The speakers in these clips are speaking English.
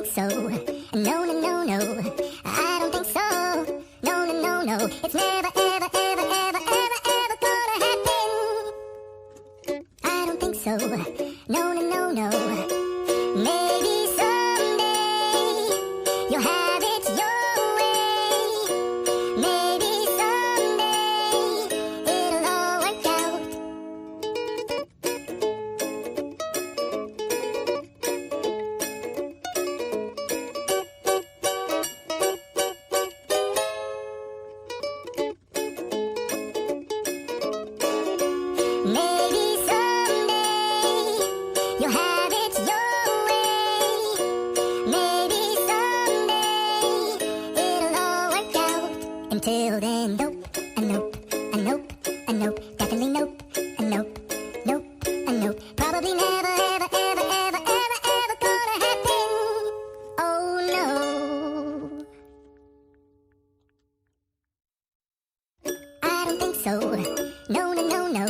think so. No, no, no, no. I don't think so. No, no, no, no. It's never, ever, ever, ever, ever, ever gonna happen. I don't think so. No, no, no, no. Maybe someday you'll have it your way. Maybe someday it'll all work out. Maybe someday you'll have it your way. Maybe someday it'll all work out. Until then, nope, a nope, a nope, a nope, definitely nope, a nope, nope, a nope. Probably never, ever, ever, ever, ever, ever gonna happen. Oh no. I don't think so. No, no, no, no.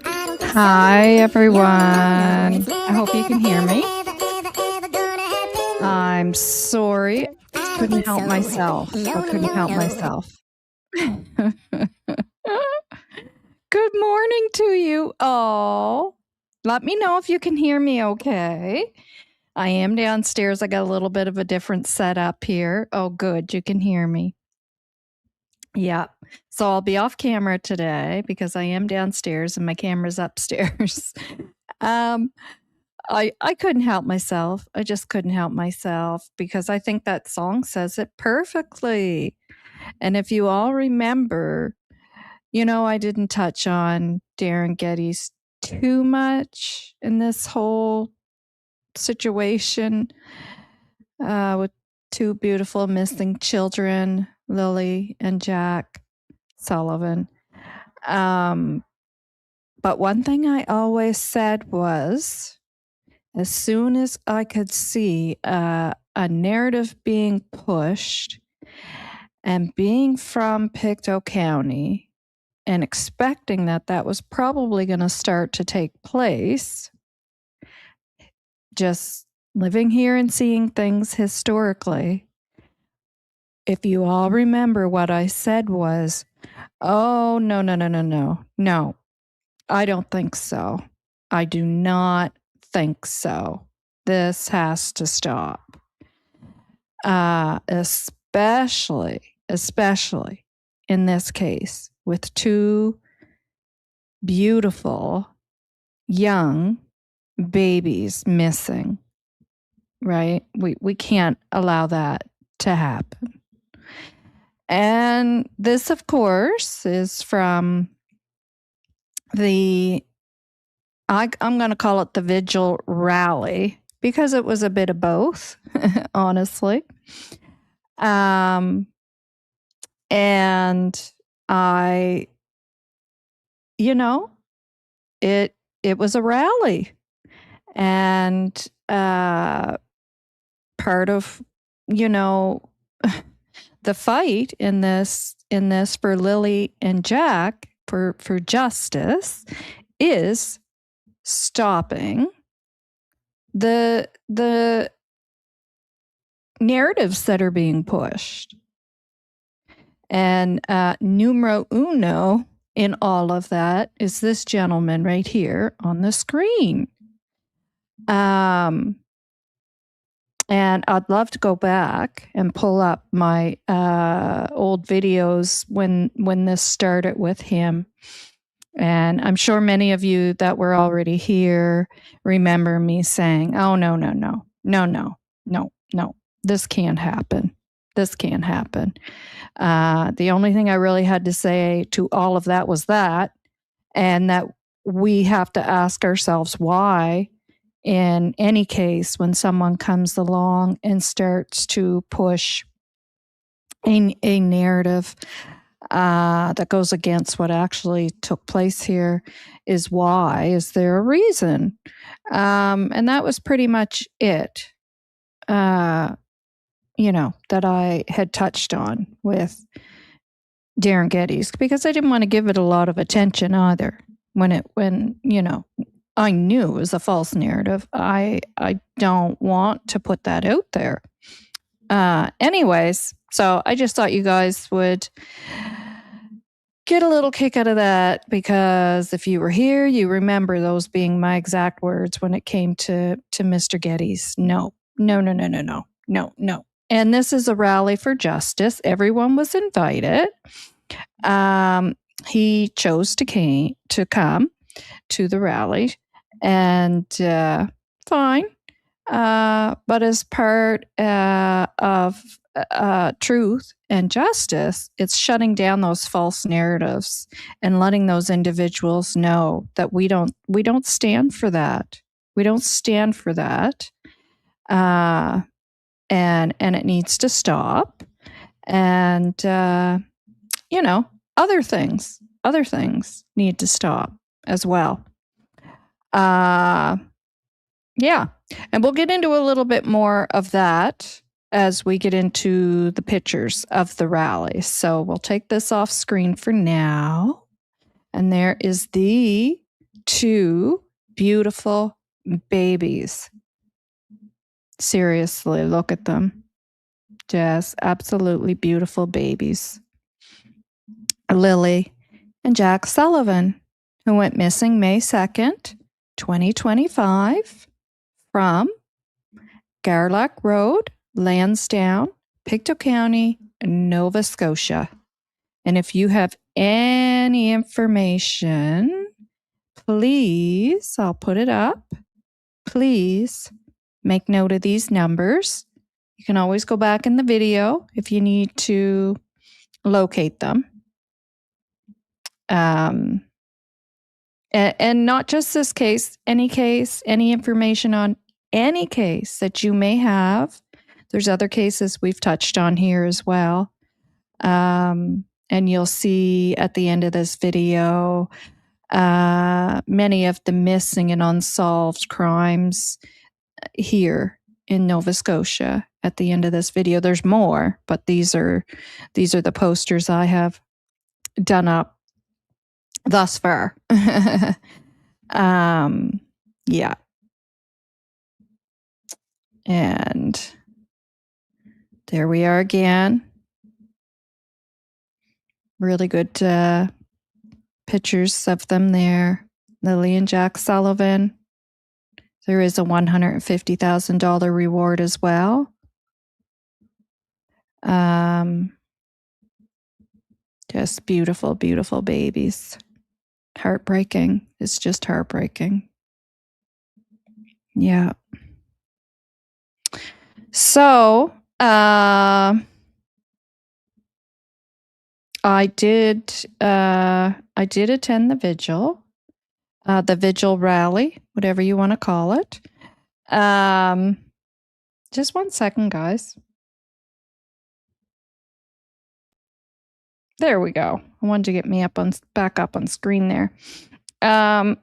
I don't think so. Hi, No, no, everyone. no. It's I hope you can never, hear me. ever, ever, ever gonna happen. I'm sorry. I I don't couldn't think help so. myself. No, I no, couldn't no, help no. myself. Good morning to you all. Let me know if you can hear me okay. I am downstairs. I got a little bit of a different setup here. Oh, good. You can hear me. Yeah. So I'll be off camera today because I am downstairs and my camera's upstairs. I couldn't help myself. I just couldn't help myself because I think that song says it perfectly. And if you all remember, I didn't touch on Darren Getty's too much in this whole situation with two beautiful missing children, Lilly and Jack Sullivan. But one thing I always said was, as soon as I could see a narrative being pushed and being from Pictou County and expecting that was probably going to start to take place, just living here and seeing things historically, if you all remember what I said was, oh, no, no, no, no, no, no, I don't think so. I do not think so. This has to stop. Especially in this case with two beautiful young babies missing, right? We can't allow that to happen. And this, of course, is from I'm going to call it the Vigil Rally because it was a bit of both, honestly. And I, it was a rally, and part of, the fight in this for Lilly and Jack for justice is stopping the narratives that are being pushed. And numero uno in all of that is this gentleman right here on the screen. And I'd love to go back and pull up my old videos when this started with him. And I'm sure many of you that were already here remember me saying, oh, no, no, no, no, no, no, no, this can't happen. This can't happen. The only thing I really had to say to all of that was that, and that we have to ask ourselves why, in any case, when someone comes along and starts to push a narrative that goes against what actually took place here, is why? Is there a reason? And that was pretty much it, that I had touched on with Darren Getty's, because I didn't want to give it a lot of attention either when I knew it was a false narrative. I don't want to put that out there. Anyways, so I just thought you guys would get a little kick out of that, because if you were here, you remember those being my exact words when it came to Mr. Geddes. No. And this is a rally for justice. Everyone was invited. He chose to come to the rally, and fine. But as part of truth and justice, it's shutting down those false narratives and letting those individuals know that we don't stand for that. We don't stand for that. And it needs to stop. And other things need to stop as well. Yeah. And we'll get into a little bit more of that as we get into the pictures of the rally. So we'll take this off screen for now. And there is the 2 beautiful babies. Seriously, look at them. Just absolutely beautiful babies. Lilly and Jack Sullivan, who went missing May 2nd, 2025, from Garlock Road, Lansdowne, Pictou County, Nova Scotia. And if you have any information, please, I'll put it up. Please make note of these numbers. You can always go back in the video if you need to locate them. And not just this case, any information on any case that you may have. There's other cases we've touched on here as well. And you'll see at the end of this video, many of the missing and unsolved crimes here in Nova Scotia at the end of this video. There's more, but these are the posters I have done up thus far. Yeah. And there we are again. Really good pictures of them there. Lilly&Jack Sullivan. There is a $150,000 reward as well. Just beautiful, beautiful babies. Heartbreaking. It's just heartbreaking. Yeah. So, I did attend the vigil rally, whatever you want to call it. Just 1 second, guys. There we go. I wanted to get me back up on screen there. Yeah,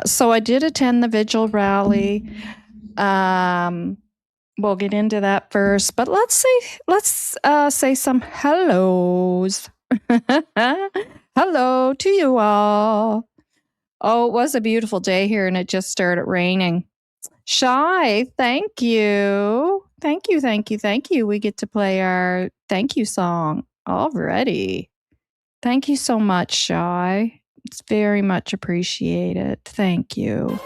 so I did attend the vigil rally. We'll get into that first, but let's say some hellos. Hello to you all. Oh, it was a beautiful day here, and it just started raining. Shy, thank you. Thank you. We get to play our thank you song already. Thank you so much, Shy. It's very much appreciated. Thank you.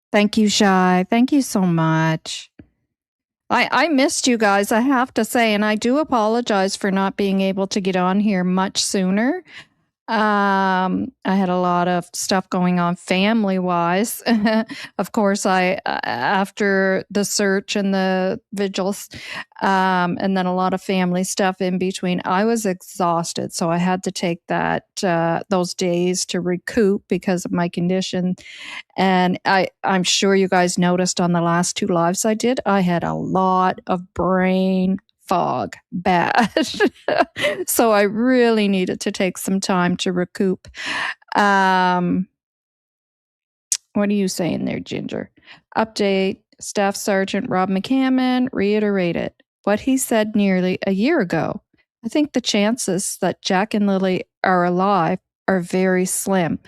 Thank you, Shy. Thank you so much. I missed you guys, I have to say, and I do apologize for not being able to get on here much sooner. I had a lot of stuff going on family-wise. Of course, after the search and the vigils, and then a lot of family stuff in between, I was exhausted. So I had to take those days to recoup because of my condition. And I'm sure you guys noticed on the last 2 lives I did, I had a lot of brain fog, bad. So I really needed to take some time to recoup. What are you saying there, Ginger? Update, Staff Sergeant Rob McCammon reiterated what he said nearly a year ago. I think the chances that Jack and Lily are alive are very slim.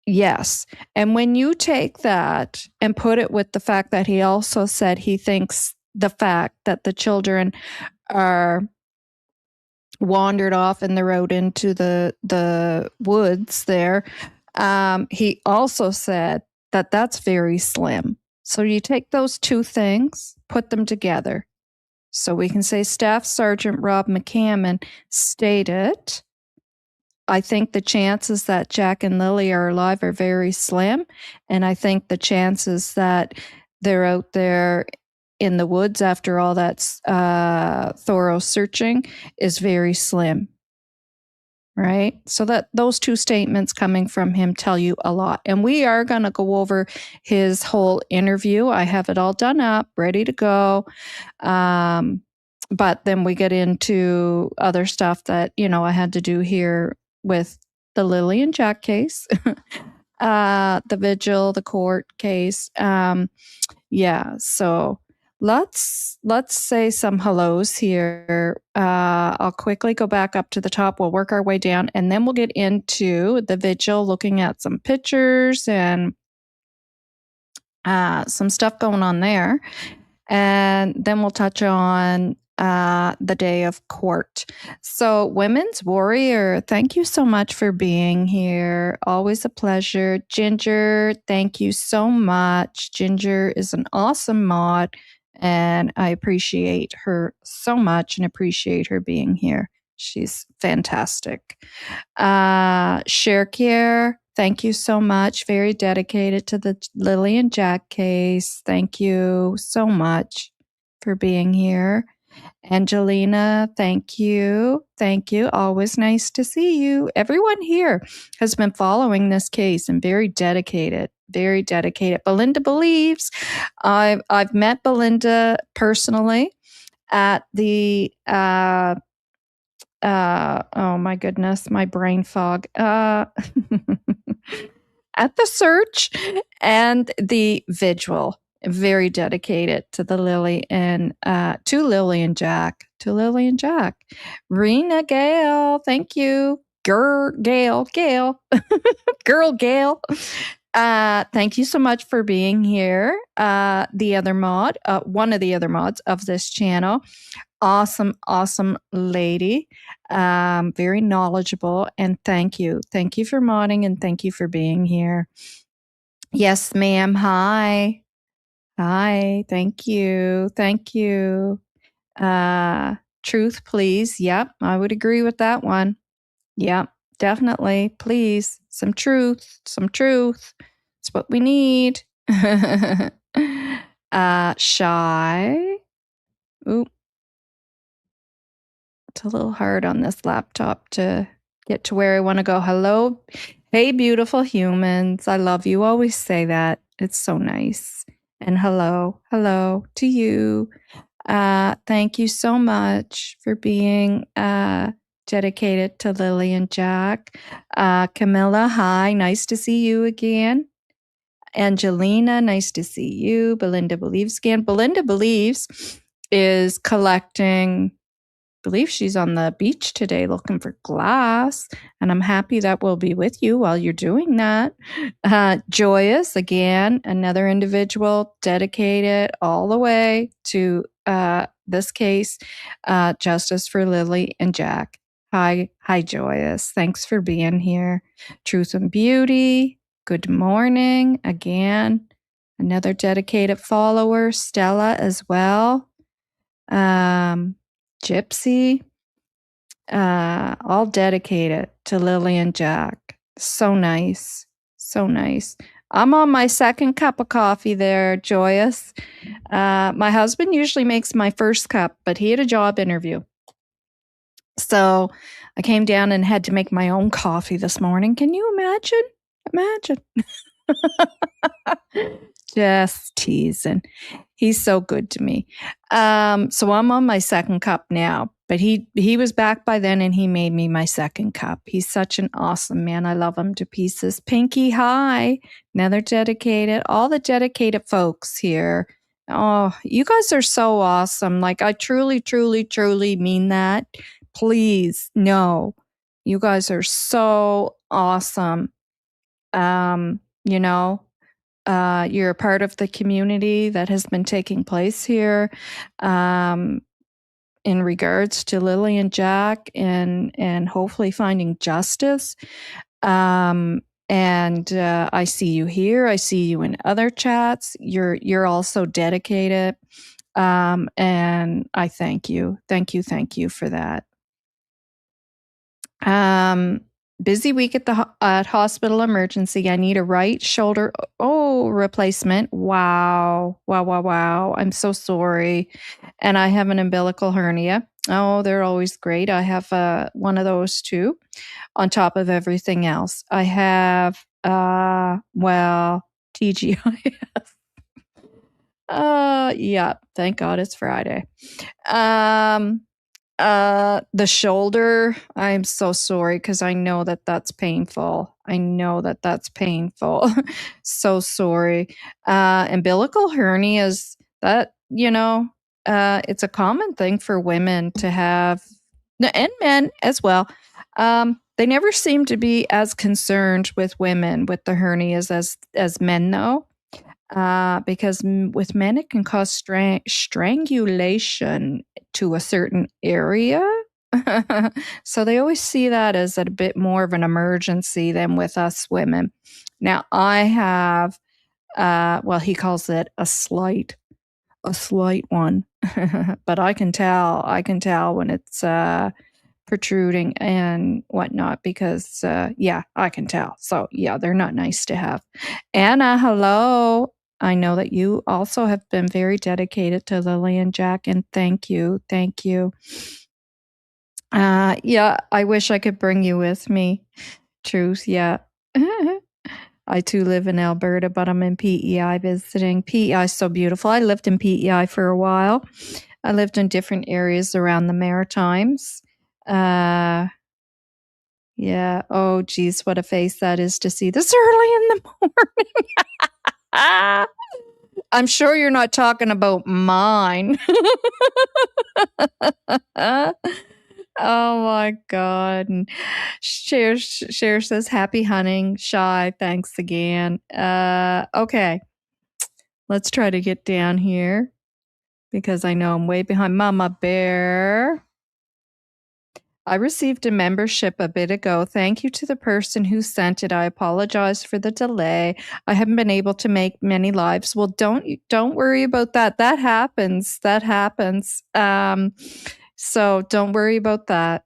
Yes. And when you take that and put it with the fact that he also said he thinks the fact that the children are wandered off in the road into the woods there, he also said that that's very slim. So you take those two things, put them together. So we can say Staff Sergeant Rob McCammon stated, I think the chances that Jack and Lily are alive are very slim. And I think the chances that they're out there in the woods after all that thorough searching is very slim. Right? So that those two statements coming from him tell you a lot. And we are going to go over his whole interview. I have it all done up, ready to go. But then we get into other stuff that, I had to do here with the Lilly&Jack case, the vigil, the court case. So let's say some hellos here. I'll quickly go back up to the top. We'll work our way down, and then we'll get into the vigil, looking at some pictures and some stuff going on there. And then we'll touch on the day of court. So, Women's Warrior, thank you so much for being here. Always a pleasure. Ginger, thank you so much. Ginger is an awesome mod, and I appreciate her so much and appreciate her being here. She's fantastic. Sherkier, thank you so much. Very dedicated to the Lilly&Jack case. Thank you so much for being here. Angelina, thank you. Thank you. Always nice to see you. Everyone here has been following this case and very dedicated. Very dedicated. Belinda believes. I've met Belinda personally at the oh my goodness, my brain fog. At the search and the vigil. Very dedicated to the Lily and to Lilly&Jack. To Lilly&Jack. Rena Gale, thank you. Gail. Girl Gail. Thank you so much for being here. The other mod, one of the other mods of this channel. Awesome lady. Very knowledgeable. And thank you. Thank you for modding and thank you for being here. Yes, ma'am. Hi. Thank you. Truth, please. Yep. I would agree with that one. Yep. Definitely. Please. Some truth. It's what we need. Shy. Oop. It's a little hard on this laptop to get to where I want to go. Hello. Hey, beautiful humans. I love you. Always say that. It's so nice. And hello to you. Thank you so much for being dedicated to Lilly&Jack. Camilla, hi. Nice to see you again. Angelina, nice to see you. Belinda Believes again. Belinda Believes is collecting, I believe she's on the beach today looking for glass, and I'm happy that we'll be with you while you're doing that. Joyous, again, another individual dedicated all the way to this case, justice for Lilly&Jack. Hi, Joyous. Thanks for being here. Truth and Beauty, good morning. Again, another dedicated follower, Stella as well. Gypsy. I'll dedicate it to Lilly&Jack. So nice. So nice. I'm on my second cup of coffee there, Joyous. My husband usually makes my first cup, but he had a job interview. So I came down and had to make my own coffee this morning. Can you imagine? Imagine. Just teasing. He's so good to me. So I'm on my second cup now, but he was back by then and he made me my second cup. He's such an awesome man. I love him to pieces. Pinky, hi. Another dedicated. All the dedicated folks here. Oh, you guys are so awesome. Like, I truly, truly, truly mean that. Please, no. You guys are so awesome. You know, you're a part of the community that has been taking place here in regards to Lilly&Jack and hopefully finding justice. And I see you here. I see you in other chats. You're also dedicated. And I thank you. Thank you for that. Busy week at hospital emergency. I need a right shoulder replacement. Wow. I'm so sorry. And I have an umbilical hernia. Oh, they're always great. I have one of those too, on top of everything else. I have TGIF. Yeah, thank God it's Friday. The shoulder, I'm so sorry because I know that that's painful. So sorry. Umbilical hernias, that, it's a common thing for women to have, and men as well. They never seem to be as concerned with women with the hernias as men, though. Because with men, it can cause strangulation to a certain area. So they always see that as a bit more of an emergency than with us women. Now, I have, he calls it a slight one, but I can tell when it's protruding and whatnot because, I can tell. So, yeah, they're not nice to have. Anna, hello. I know that you also have been very dedicated to Lilly&Jack, and thank you. Yeah, I wish I could bring you with me. Truth, yeah. I too live in Alberta, but I'm in PEI visiting. PEI is so beautiful. I lived in PEI for a while. I lived in different areas around the Maritimes. Yeah. Oh, geez, what a face that is to see this early in the morning. I'm sure you're not talking about mine. Oh my God. And Cher says, happy hunting. Shy, thanks again. Okay. Let's try to get down here because I know I'm way behind. Mama Bear. I received a membership a bit ago. Thank you to the person who sent it. I apologize for the delay. I haven't been able to make many lives. Well, don't worry about that. That happens. So don't worry about that.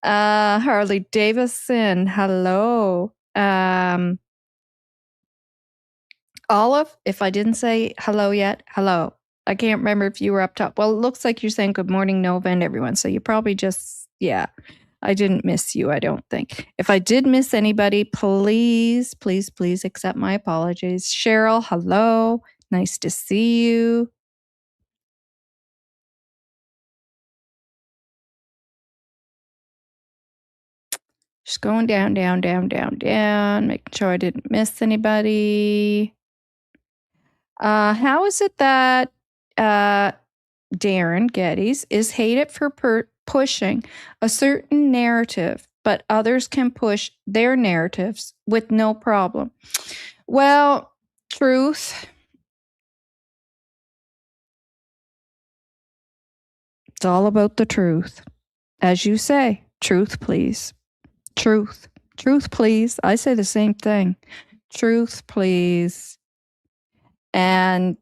Harley Davison, hello. Olive, if I didn't say hello yet, hello. I can't remember if you were up top. Well, it looks like you're saying good morning, Novah, and everyone. So you probably just, I didn't miss you, I don't think. If I did miss anybody, please accept my apologies. Cheryl, hello. Nice to see you. Just going down, making sure I didn't miss anybody. How is it that Darren Geddes is hated for pushing a certain narrative, but others can push their narratives with no problem? Well, truth. It's all about the truth. As you say, truth, please. Truth. Truth, please. I say the same thing. Truth, please. And,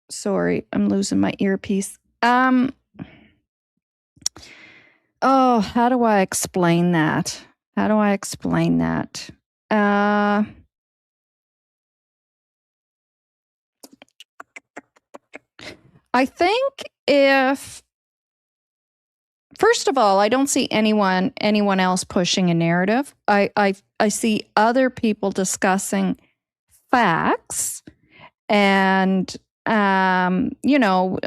sorry, I'm losing my earpiece. Oh, how do I explain that? How do I explain that? I think if, first of all, I don't see anyone else pushing a narrative. I see other people discussing facts, and you know,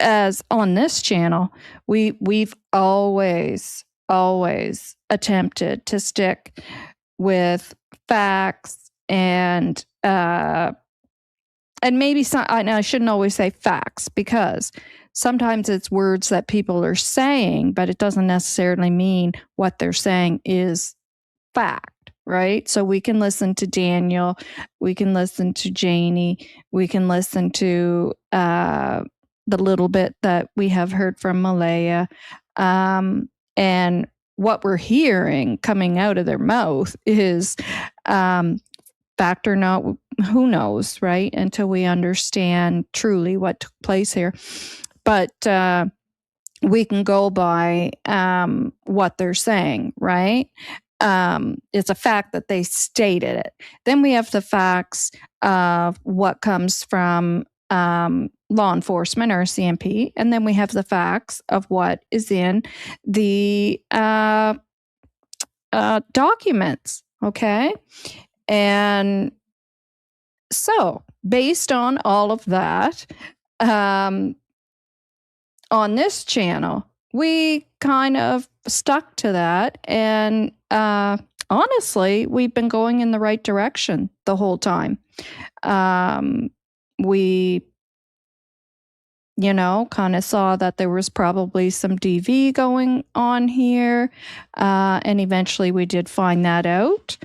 as on this channel, we've always attempted to stick with facts, and maybe some, I shouldn't always say facts, because sometimes it's words that people are saying, but it doesn't necessarily mean what they're saying is fact, right? So we can listen to Daniel, we can listen to Janie, we can listen to the little bit that we have heard from Malaya, and what we're hearing coming out of their mouth is fact or not, who knows, right? Until we understand truly what took place here. But we can go by what they're saying, right? It's a fact that they stated it. Then we have the facts of what comes from law enforcement or CMP, and then we have the facts of what is in the documents, okay? And so, based on all of that, on this channel, we kind of stuck to that. And honestly, we've been going in the right direction the whole time. We, you know, kind of saw that there was probably some DV going on here. And eventually we did find that out.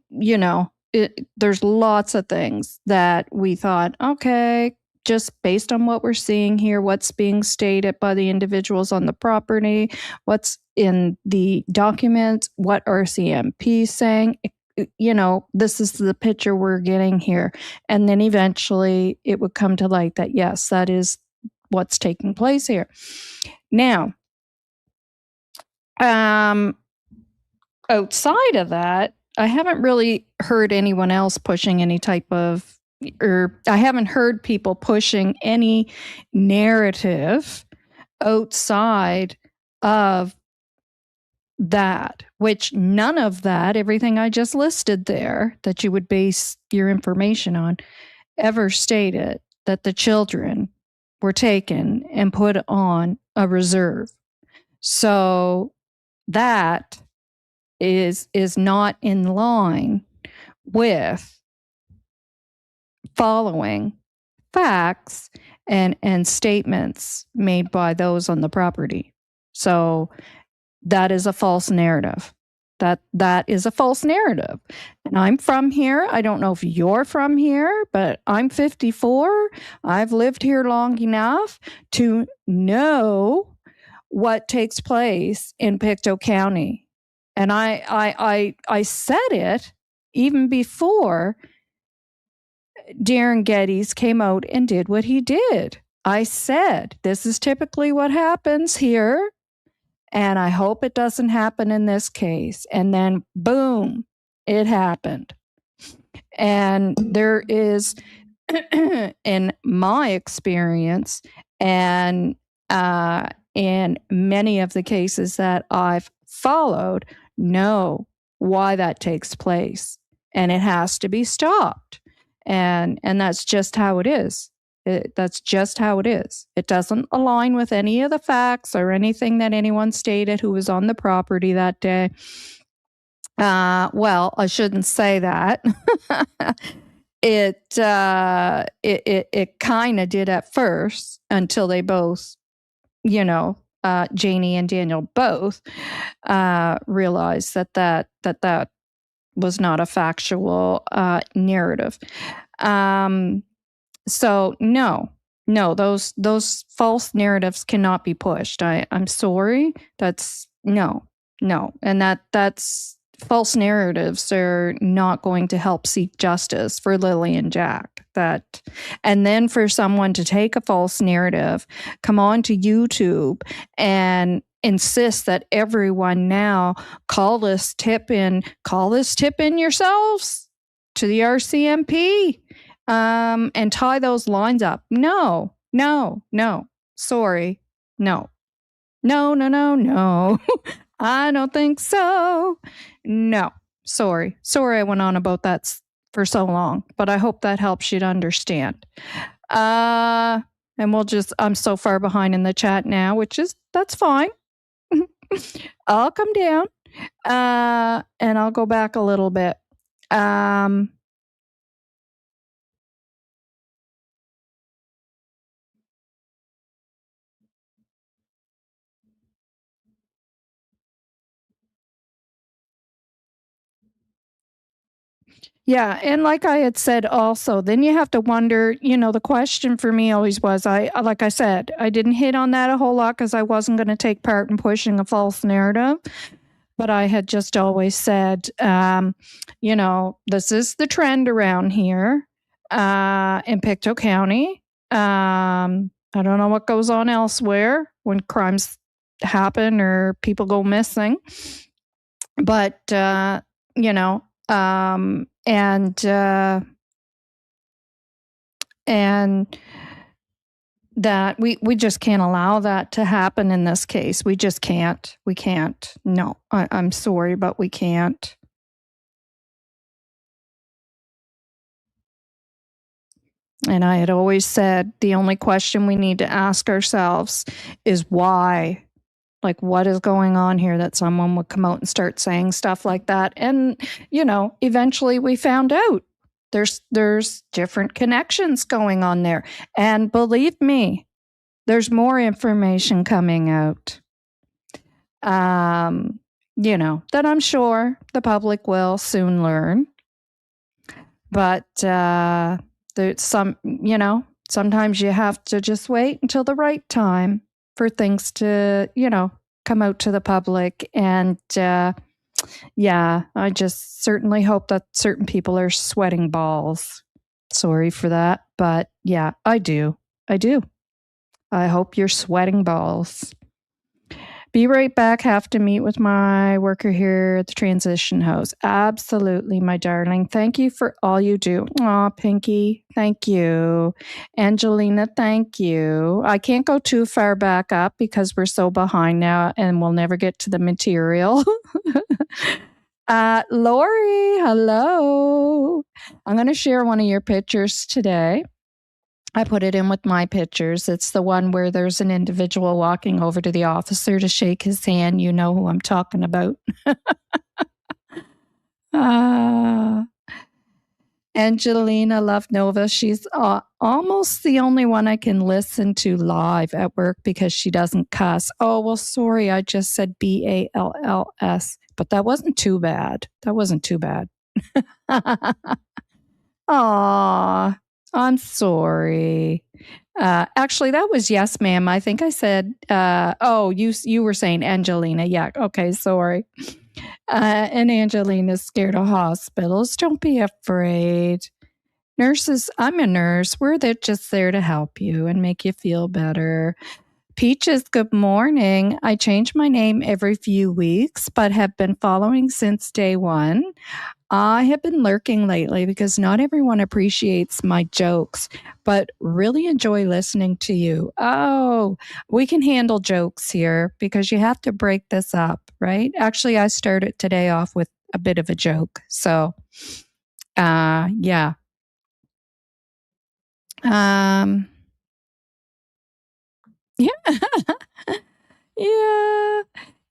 You know, there's lots of things that we thought, okay, just based on what we're seeing here, what's being stated by the individuals on the property, what's in the documents, what RCMP is saying, you know, this is the picture we're getting here. And then eventually it would come to light that, yes, that is what's taking place here. Now, outside of that, I haven't really heard anyone else pushing any type of, or I haven't heard people pushing any narrative outside of that, which none of that, everything I just listed there that you would base your information on, ever stated that the children were taken and put on a reserve. So that is not in line with following facts and statements made by those on the property. So that is a false narrative. That is a false narrative. And I'm from here. I don't know if you're from here, but I'm 54. I've lived here long enough to know what takes place in Pictou County. And I said it even before Darren Geddes came out and did what he did. I said, this is typically what happens here, and I hope it doesn't happen in this case. And then, boom, it happened. And there is, in my experience, and in many of the cases that I've followed, know why that takes place, and it has to be stopped. And that's just how it is. That's just how it is. It doesn't align with any of the facts or anything that anyone stated who was on the property that day. Well, I shouldn't say that. It kind of did at first, until they both, you know, Janie and Daniel both realized that was not a factual narrative. So no, those false narratives cannot be pushed. I'm sorry. That's no. And that's false narratives are not going to help seek justice for Lily and Jack. And then for someone to take a false narrative, come on to YouTube and insist that everyone now call this tip in yourselves to the RCMP, and tie those lines up. No. Sorry. No. I don't think so. No. Sorry, I went on about that for so long, but I hope that helps you to understand. And I'm so far behind in the chat now, that's fine. I'll come down, and I'll go back a little bit. Yeah, and like I had said also, then you have to wonder, the question for me always was, like I said, I didn't hit on that a whole lot because I wasn't going to take part in pushing a false narrative. But I had just always said, this is the trend around here in Pictou County. I don't know what goes on elsewhere when crimes happen or people go missing. But, and that we just can't allow that to happen in this case. We just can't. We can't. No, I'm sorry, but we can't. And I had always said the only question we need to ask ourselves is why? Like, what is going on here that someone would come out and start saying stuff like that? And, eventually we found out there's different connections going on there. And believe me, there's more information coming out, that I'm sure the public will soon learn. But there's sometimes you have to just wait until the right time for things to, come out to the public. And I just certainly hope that certain people are sweating balls. Sorry for that. But yeah, I do. I hope you're sweating balls. Be right back. Have to meet with my worker here at the transition house. Absolutely, my darling. Thank you for all you do. Aw, Pinky, thank you. Angelina, thank you. I can't go too far back up because we're so behind now and we'll never get to the material. Lori, hello. I'm going to share one of your pictures today. I put it in with my pictures. It's the one where there's an individual walking over to the officer to shake his hand. You know who I'm talking about. Angelina, love Novah. She's almost the only one I can listen to live at work because she doesn't cuss. Oh, well, sorry. I just said BALLS, but that wasn't too bad. Aw. I'm sorry. Actually, that was yes, ma'am. I think I said, you were saying Angelina. Yeah. Okay. Sorry. And Angelina's scared of hospitals. Don't be afraid. Nurses, I'm a nurse. We're just there to help you and make you feel better. Peaches, good morning. I change my name every few weeks, but have been following since day one. I have been lurking lately because not everyone appreciates my jokes, but really enjoy listening to you. Oh, we can handle jokes here because you have to break this up, right? Actually, I started today off with a bit of a joke. So, yeah. Yeah. Yeah.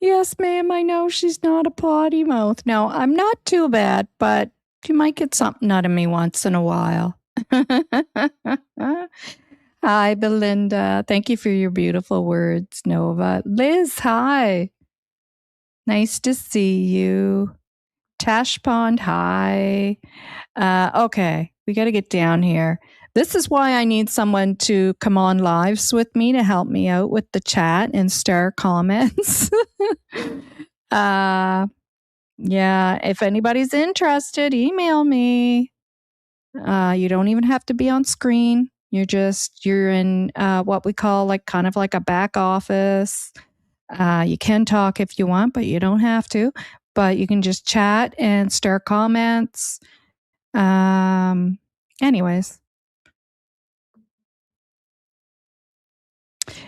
Yes, ma'am. I know she's not a potty mouth. No, I'm not too bad, but you might get something out of me once in a while. Hi, Belinda. Thank you for your beautiful words, Novah. Liz, hi. Nice to see you. Tash Pond, hi. Okay, we got to get down here. This is why I need someone to come on lives with me to help me out with the chat and star comments. Yeah, if anybody's interested, email me. You don't even have to be on screen. You're in what we call like kind of like a back office. You can talk if you want, but you don't have to. But you can just chat and start comments. Anyways.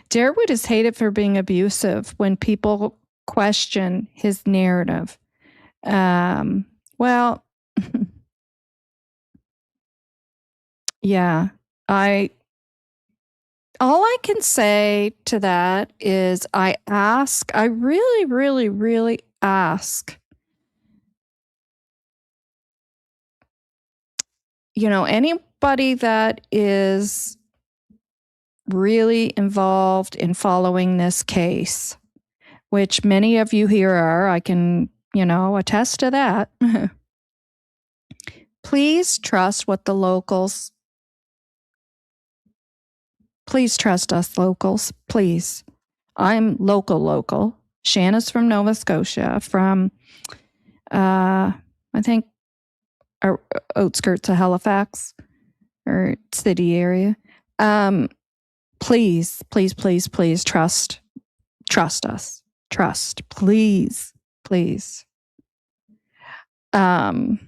Darwood is hated for being abusive when people question his narrative. Well, yeah, all I can say to that is I really, really, really ask, anybody that is really involved in following this case, which many of you here are, I can, attest to that. Please trust what the locals. Please trust us locals, please. I'm local. Shanna's from Nova Scotia, from, I think, outskirts of Halifax or city area. Please trust us. Trust, please. I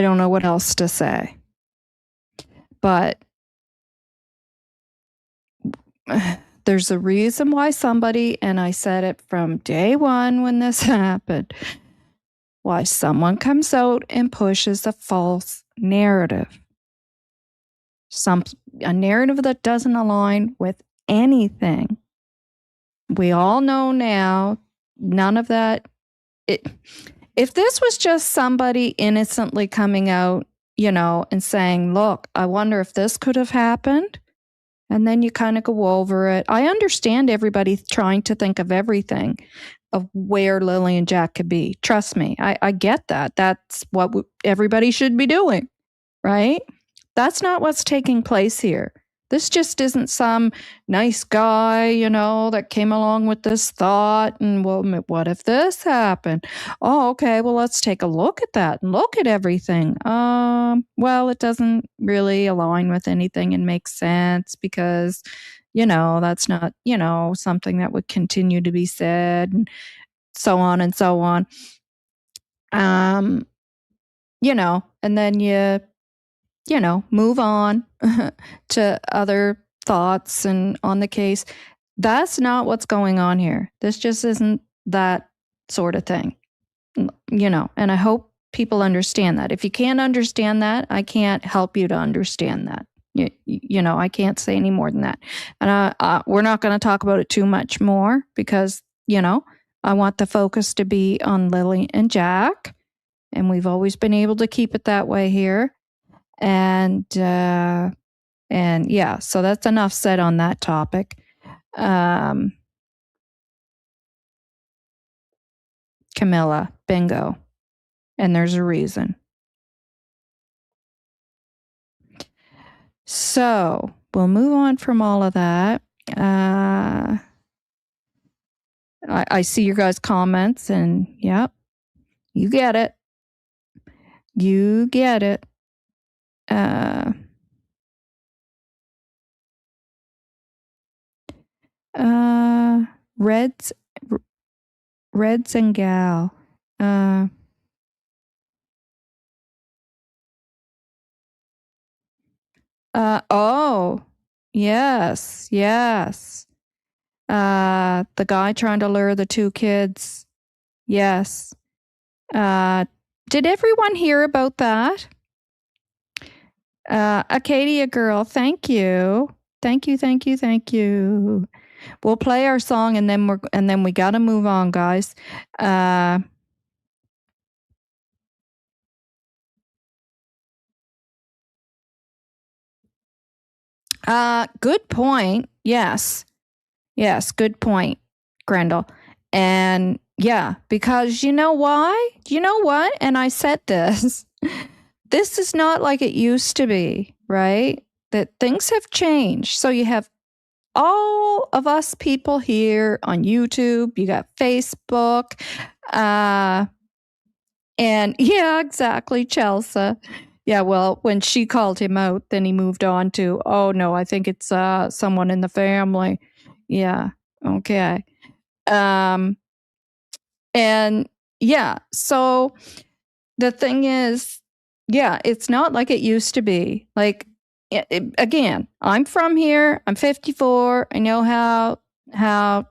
don't know what else to say, but there's a reason why somebody, and I said it from day one when this happened, why someone comes out and pushes a false narrative. A narrative that doesn't align with anything. We all know now, none of that. If this was just somebody innocently coming out, and saying, look, I wonder if this could have happened. And then you kind of go over it. I understand everybody trying to think of everything of where Lily and Jack could be. Trust me, I get that. That's what everybody should be doing, right? That's not what's taking place here. This just isn't some nice guy, that came along with this thought and, well, what if this happened? Oh, okay, well, let's take a look at that and look at everything. Well, it doesn't really align with anything and make sense because, that's not, something that would continue to be said and so on and so on. And then you move on to other thoughts and on the case. That's not what's going on here. This just isn't that sort of thing, and I hope people understand that. If you can't understand that, I can't help you to understand that. I can't say any more than that. And we're not going to talk about it too much more because, I want the focus to be on Lily and Jack. And we've always been able to keep it that way here. And yeah, so that's enough said on that topic. Camilla, bingo. And there's a reason. So we'll move on from all of that. I see your guys' comments, and yep, you get it. You get it. Reds and gal. Oh, yes. The guy trying to lure the two kids. Yes. Did everyone hear about that? Acadia girl, thank you. Thank you. We'll play our song and then we got to move on, guys. Good point. Yes, good point, Grendel. And yeah, because you know why? You know what? And I said this. This is not like it used to be, right? That things have changed. So you have all of us people here on YouTube, you got Facebook, and yeah, exactly, Chelsea. Yeah, well, when she called him out, then he moved on to, oh no, I think it's someone in the family. Yeah, okay. And yeah, so the thing is, yeah, it's not like it used to be. Like, again, I'm from here. I'm 54. I know how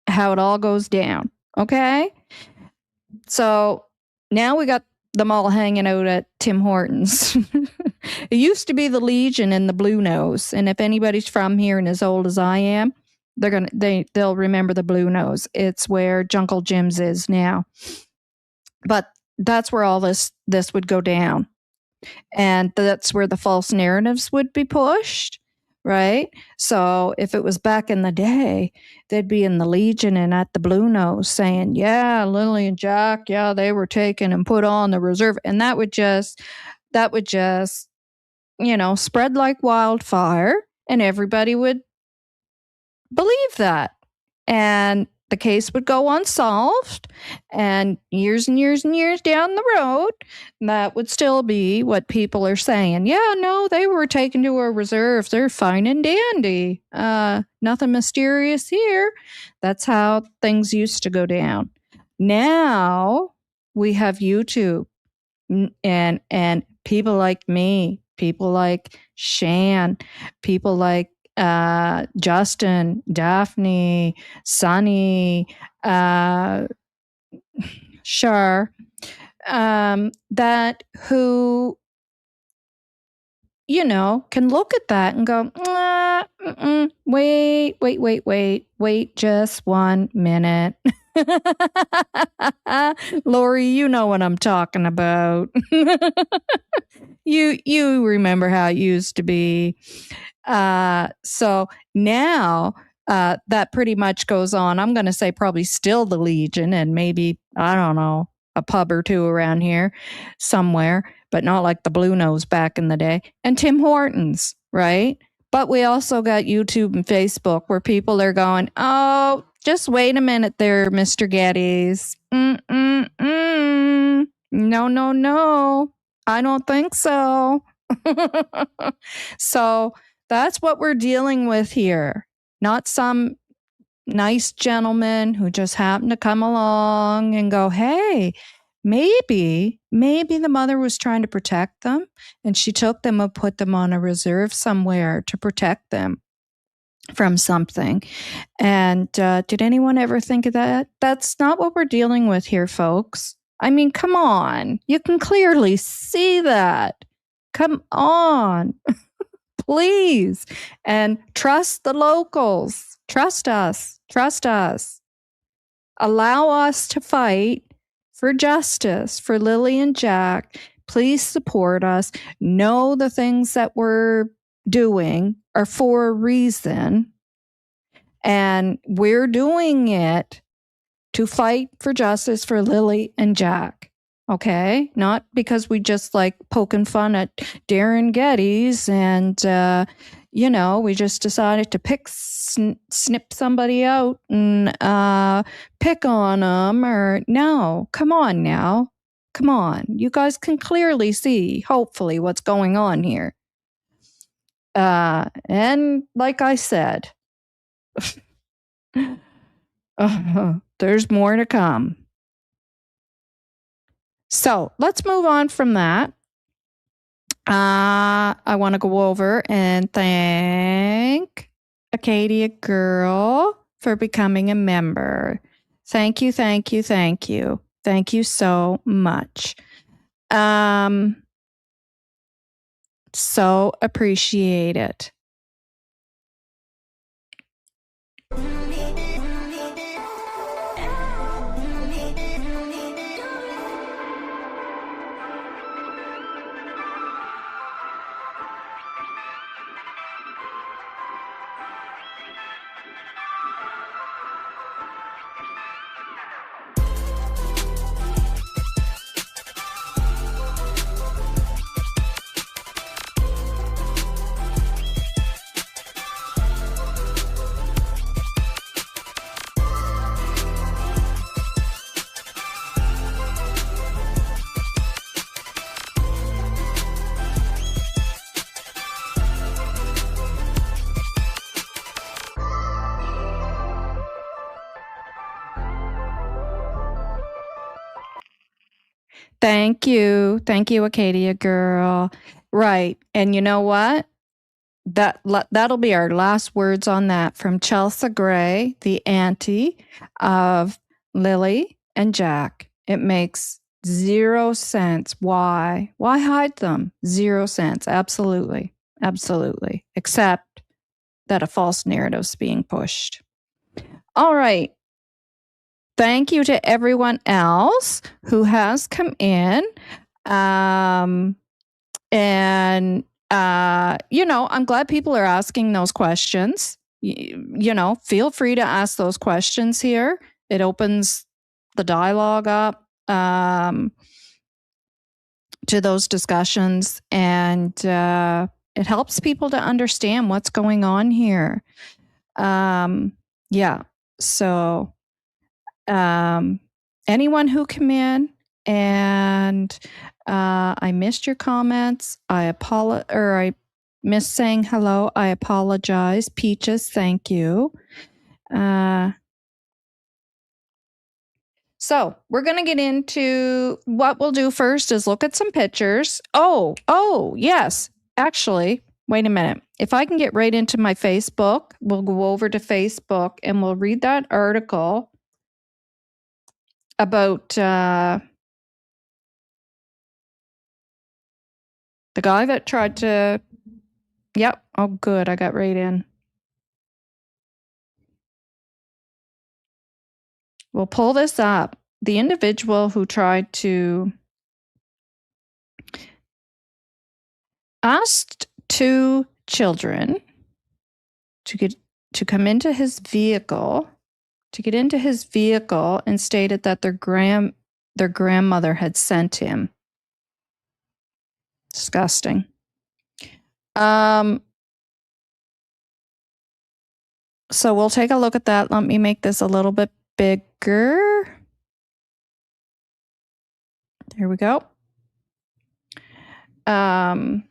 it all goes down. Okay, so now we got them all hanging out at Tim Hortons. It used to be the Legion and the Blue Nose, and if anybody's from here and as old as I am, they'll remember the Blue Nose. It's where Jungle Jim's is now. But that's where all this would go down. And that's where the false narratives would be pushed, right? So if it was back in the day, they'd be in the Legion and at the Blue Nose saying, yeah, Lilly&Jack, yeah, they were taken and put on the reserve. And that would just, spread like wildfire, and everybody would believe that. And the case would go unsolved, and years and years and years down the road, that would still be what people are saying. Yeah, no, they were taken to a reserve. They're fine and dandy. Nothing mysterious here. That's how things used to go down. Now we have YouTube and people like me, people like Shan, people like Justin, Daphne, Sunny, Shar, that who, can look at that and go, wait, just 1 minute. Lori, you know what I'm talking about. You remember how it used to be. So now that pretty much goes on. I'm going to say probably still the Legion and maybe, I don't know, a pub or two around here somewhere, but not like the Blue Nose back in the day. And Tim Hortons, right? But we also got YouTube and Facebook where people are going, oh, just wait a minute there, Mr. Geddes. No. I don't think so. So that's what we're dealing with here. Not some nice gentleman who just happened to come along and go, hey, maybe the mother was trying to protect them and she took them and put them on a reserve somewhere to protect them from something. And did anyone ever think of that? That's not what we're dealing with here, folks. I mean, come on. You can clearly see that. Come on. Please. And trust the locals. Trust us. Trust us. Allow us to fight for justice for Lilly&Jack. Please support us. Know the things that we're doing are for a reason. And we're doing it to fight for justice for Lilly&Jack. Okay? Not because we just like poking fun at Darren Geddes and, we just decided to snip somebody out and pick on them or no. Come on now. Come on. You guys can clearly see, hopefully, what's going on here. And like I said, there's more to come. So let's move on from that. I want to go over and thank Acadia Girl for becoming a member. Thank you. Thank you so much. So appreciate it. Thank you. Thank you, Acadia girl. Right. And you know what? That'll be our last words on that from Chelsea Gray, the auntie of Lily and Jack. It makes 0 sense. Why? Why hide them? 0 sense. Absolutely. Absolutely. Except that a false narrative's being pushed. All right. Thank you to everyone else who has come in. And I'm glad people are asking those questions. Feel free to ask those questions here. It opens the dialogue up to those discussions, and it helps people to understand what's going on here. Yeah. So, anyone who come in and I missed your comments. I missed saying hello. I apologize. Peaches, thank you. So we're going to get into what we'll do first is look at some pictures. Oh, yes. Actually, wait a minute. If I can get right into my Facebook, we'll go over to Facebook and we'll read that article about the guy that tried to. Yep. Oh, good. I got right in. We'll pull this up. The individual who tried to asked 2 children to come into his vehicle, to get into his vehicle, and stated that their grandmother had sent him. Disgusting. So we'll take a look at that. Let me make this a little bit bigger. There we go. I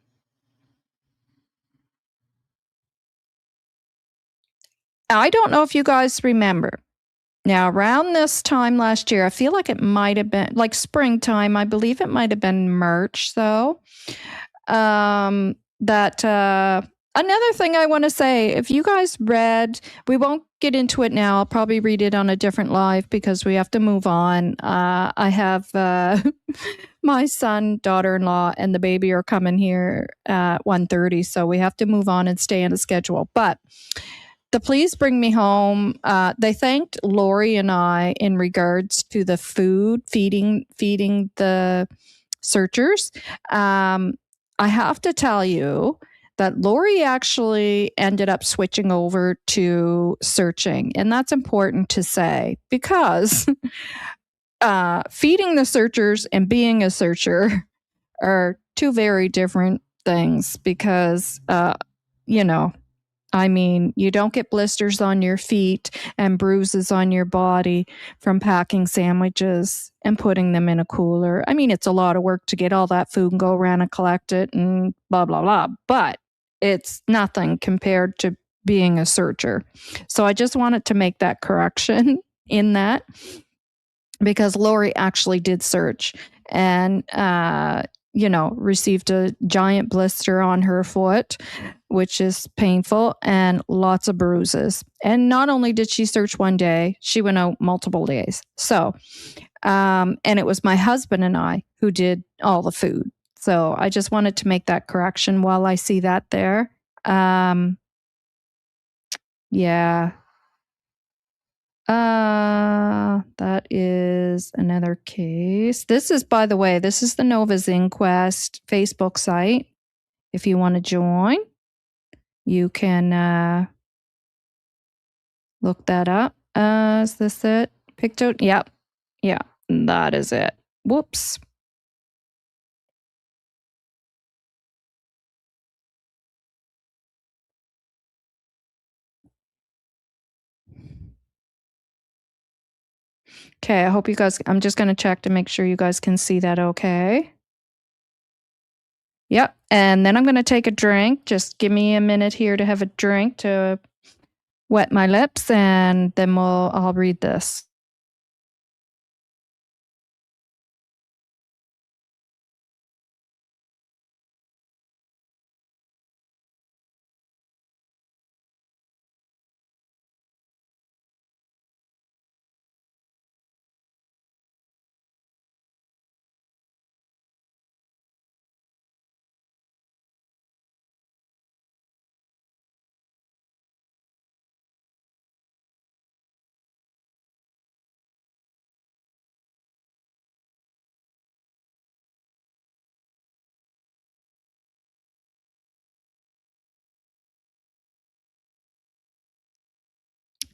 don't know if you guys remember. Now, around this time last year, I feel like it might have been like springtime. I believe it might have been March, though. Another thing I want to say, if you guys read, we won't get into it now. I'll probably read it on a different live because we have to move on. I have my son, daughter-in-law, and the baby are coming here at 1:30, so we have to move on and stay on the schedule. But the Please Bring Me Home, they thanked Lori and I in regards to the food, feeding the searchers. I have to tell you that Lori actually ended up switching over to searching. And that's important to say because feeding the searchers and being a searcher are 2 very different things because, you don't get blisters on your feet and bruises on your body from packing sandwiches and putting them in a cooler. It's a lot of work to get all that food and go around and collect it and blah, blah, blah. But it's nothing compared to being a searcher. So I just wanted to make that correction in that because Lori actually did search and, received a giant blister on her foot, which is painful, and lots of bruises. And not only did she search one day, she went out multiple days. So, and it was my husband and I who did all the food. So I just wanted to make that correction while I see that there. Yeah. That is another case. This is, by the way, this is the Novah's Inquest Facebook site. If you want to join, you can look that up. Is this it? Pictou? Yep. Yeah, that is it. Whoops. Okay, I hope you guys, I'm just going to check to make sure you guys can see that okay. Yep, and then I'm going to take a drink. Just give me a minute here to have a drink to wet my lips, and then I'll read this.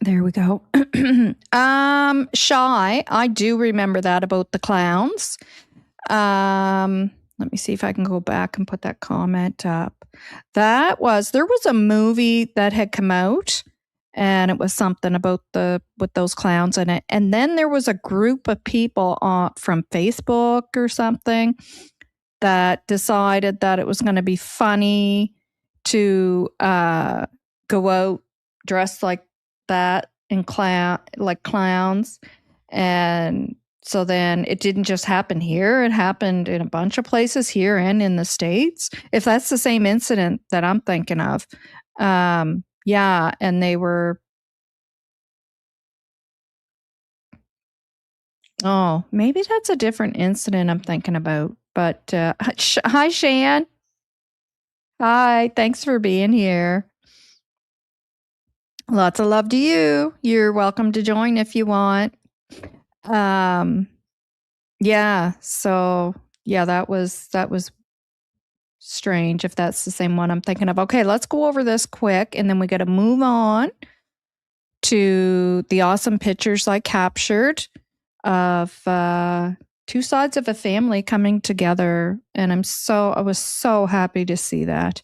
There we go. Shy. I do remember that about the clowns. Let me see if I can go back and put that comment up. There was a movie that had come out, and it was something about with those clowns in it. And then there was a group of people from Facebook or something that decided that it was going to be funny to go out dressed like that and like clowns. And so then it didn't just happen here, it happened in a bunch of places here and in the States. If that's the same incident that I'm thinking of. Yeah, and they were, oh, maybe that's a different incident I'm thinking about. But hi, Shan. Hi, thanks for being here. Lots of love to you. You're welcome to join if you want. Yeah, so yeah, that was strange if that's the same one I'm thinking of. Okay, let's go over this quick and then we got to move on to the awesome pictures I captured of two sides of a family coming together, and I was so happy to see that.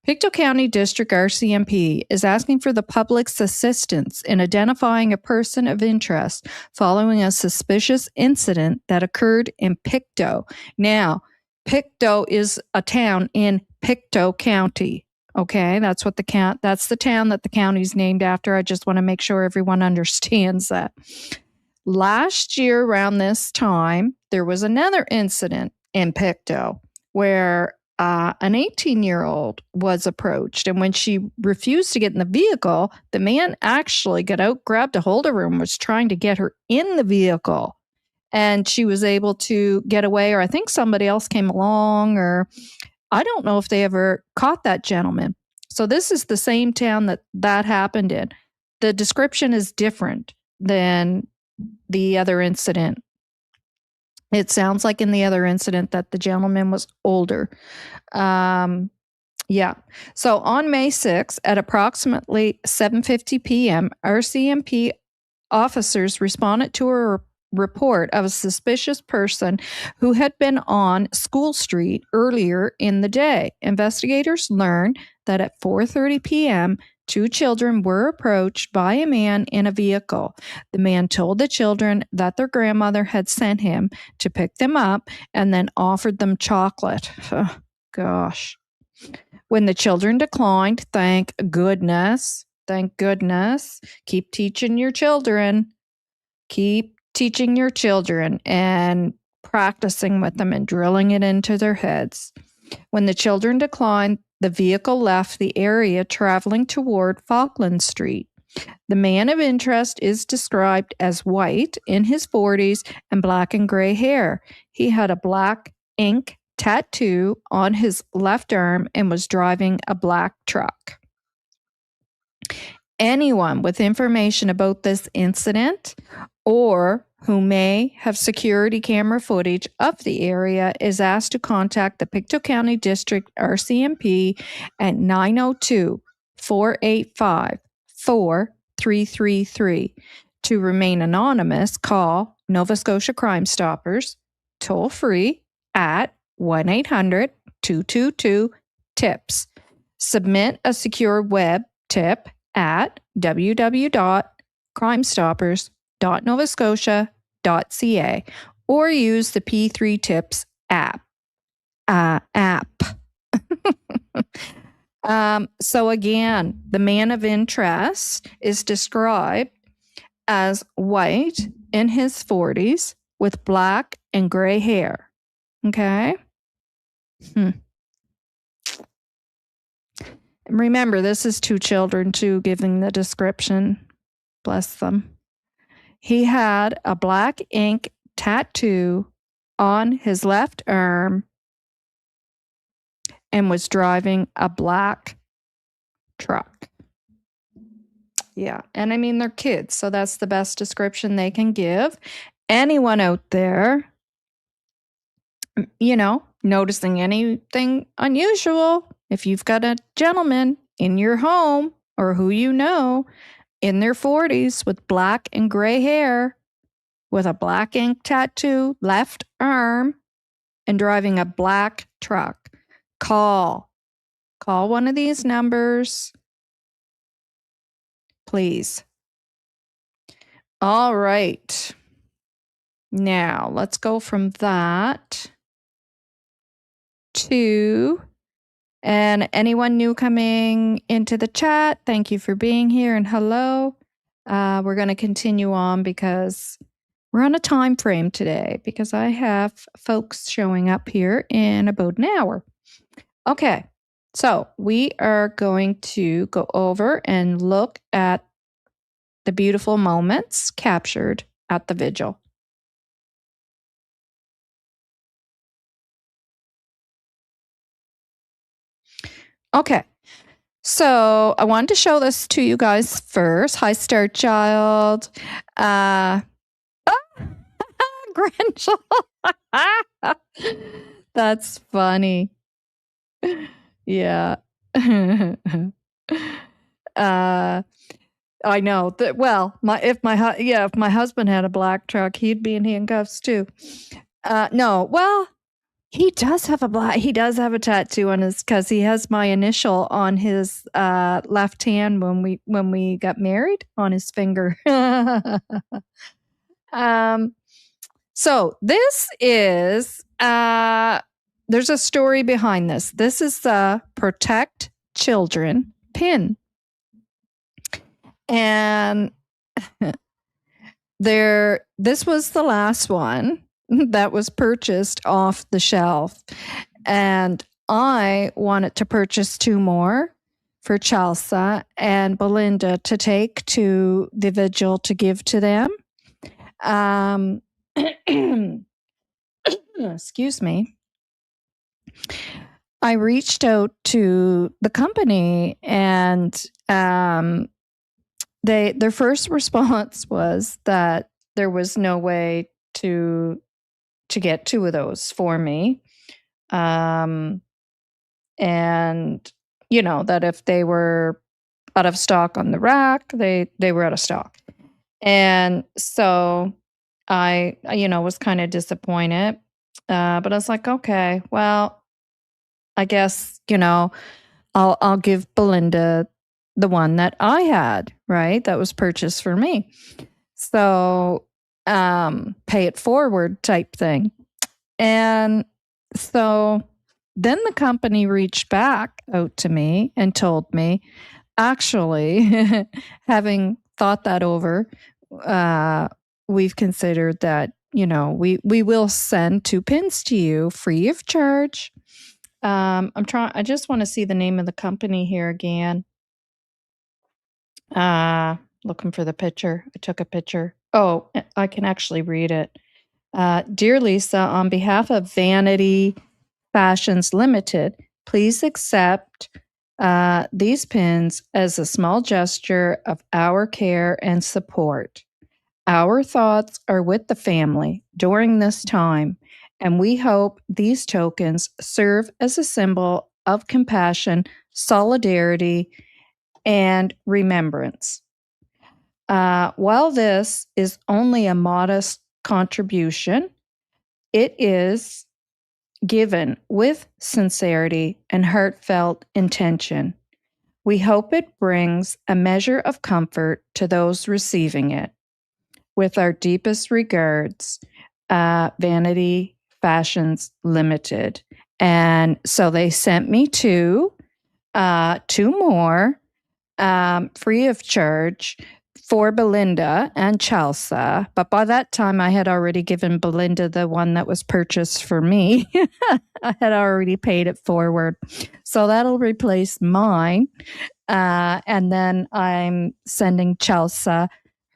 Pictou County District RCMP is asking for the public's assistance in identifying a person of interest following a suspicious incident that occurred in Pictou. Now, Pictou is a town in Pictou County. Okay, that's the town that the county's named after. I just want to make sure everyone understands that. Last year around this time, there was another incident in Pictou where an 18-year-old was approached, and when she refused to get in the vehicle, the man actually got out, grabbed a hold of her, and was trying to get her in the vehicle. And she was able to get away, or I think somebody else came along, or I don't know if they ever caught that gentleman. So this is the same town that happened in. The description is different than the other incident. It sounds like in the other incident that the gentleman was older. Yeah. So on May 6th at approximately 7:50 p.m., RCMP officers responded to a report of a suspicious person who had been on School Street earlier in the day. Investigators learned that at 4:30 p.m., two children were approached by a man in a vehicle. The man told the children that their grandmother had sent him to pick them up and then offered them chocolate. Oh, gosh. When the children declined, thank goodness, keep teaching your children. Keep teaching your children and practicing with them and drilling it into their heads. When the children declined, the vehicle left the area traveling toward Falkland Street. The man of interest is described as white, in his 40s, and black and gray hair. He had a black ink tattoo on his left arm and was driving a black truck. Anyone with information about this incident or who may have security camera footage of the area is asked to contact the Pictou County District RCMP at 902-485-4333. To remain anonymous, call Nova Scotia Crime Stoppers toll free at 1-800-222-TIPS. Submit a secure web tip at www.crimestoppers.novascotia.ca or use the P3 Tips app. So again, the man of interest is described as white, in his 40s, with black and gray hair. Okay? Remember, this is two children, too, giving the description. Bless them. He had a black ink tattoo on his left arm and was driving a black truck. Yeah, and I mean, they're kids, so that's the best description they can give. Anyone out there, noticing anything unusual, if you've got a gentleman in your home or who you know in their 40s with black and gray hair, with a black ink tattoo, left arm, and driving a black truck. Call one of these numbers, please. All right. Now, let's go from that to, and anyone new coming into the chat, thank you for being here and hello. We're going to continue on because we're on a time frame today because I have folks showing up here in about an hour. Okay, so we are going to go over and look at the beautiful moments captured at the vigil. Okay, so I wanted to show this to you guys first. Hi, Star Child. Grinch. That's funny. Yeah. I know that. Well, if my husband had a black truck, he'd be in handcuffs too. No, well, he does have a tattoo on his, because he has my initial on his left hand when we got married, on his finger. So this is there's a story behind this. This is the Protect Children pin. And this was the last one that was purchased off the shelf. And I wanted to purchase 2 more for Chelsea and Belinda to take to the vigil to give to them. Excuse me. I reached out to the company and their first response was that there was no way to get 2 of those for me. And that if they were out of stock on the rack, they were out of stock. And so I was kind of disappointed. But I was like, okay, well, I guess, I'll give Belinda the one that I had, right? That was purchased for me. So, pay it forward type thing. And so then the company reached back out to me and told me, actually, having thought that over, we've considered that, we will send 2 pins to you free of charge. I just want to see the name of the company here again. Looking for the picture. I took a picture. Oh, I can actually read it. Dear Lisa, on behalf of Vanity Fashions Limited, please accept these pins as a small gesture of our care and support. Our thoughts are with the family during this time, and we hope these tokens serve as a symbol of compassion, solidarity, and remembrance. While this is only a modest contribution, it is given with sincerity and heartfelt intention. We hope it brings a measure of comfort to those receiving it. With our deepest regards, Vanity Fashions Limited. And so they sent me 2 more free of charge for Belinda and Chelsea. But by that time, I had already given Belinda the one that was purchased for me. I had already paid it forward. So that'll replace mine. And then I'm sending Chelsea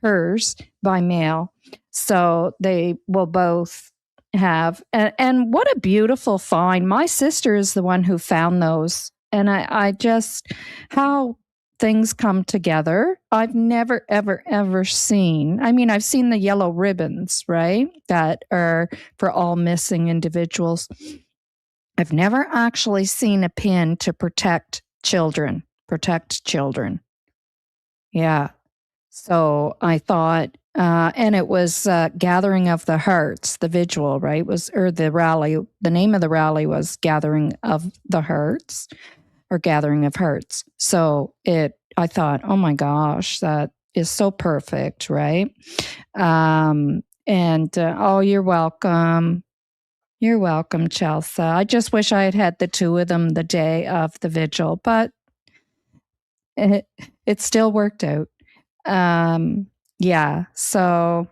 hers by mail. So they will both have. And what a beautiful find. My sister is the one who found those. And I just, how things come together. I've never, ever, ever seen. I mean, I've seen the yellow ribbons, right? That are for all missing individuals. I've never actually seen a pin to protect children. Yeah. So I thought, and it was Gathering of the Hearts, the vigil, right? The rally. The name of the rally was Gathering of the Hearts, or Gathering of Hearts. So I thought, oh my gosh, that is so perfect, right? Oh, you're welcome. You're welcome, Chelsea. I just wish I had had the two of them the day of the vigil, but it still worked out. Yeah. So,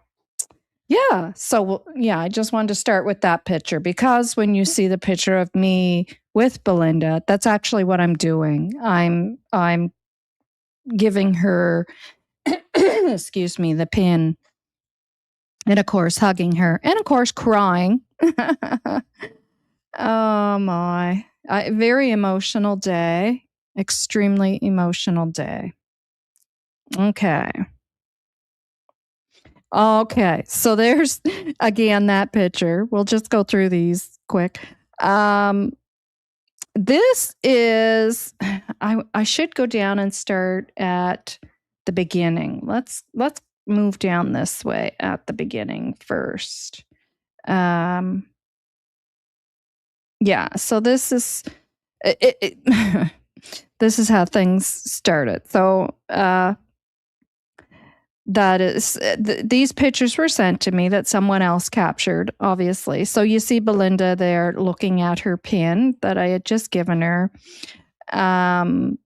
I just wanted to start with that picture, because when you see the picture of me with Belinda, that's actually what I'm doing. I'm giving her, excuse me, the pin, and of course hugging her, and of course crying. Oh my. Very emotional day. Extremely emotional day. Okay. So there's again that picture. We'll just go through these quick. This is I should go down and start at the beginning. Let's move down this way at the beginning first. Yeah, so this is this is how things started. So that is these pictures were sent to me that someone else captured, obviously. So you see Belinda there looking at her pin that I had just given her, and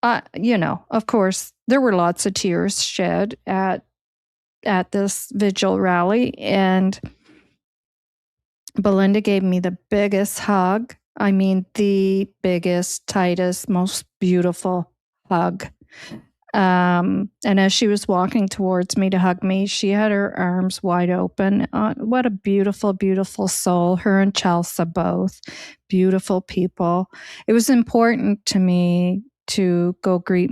of course there were lots of tears shed at this vigil rally, and Belinda gave me the biggest hug. I mean, the biggest, tightest, most beautiful hug. And as she was walking towards me to hug me, she had her arms wide open. What a beautiful, beautiful soul. Her and Chelsea both. Beautiful people. It was important to me to go greet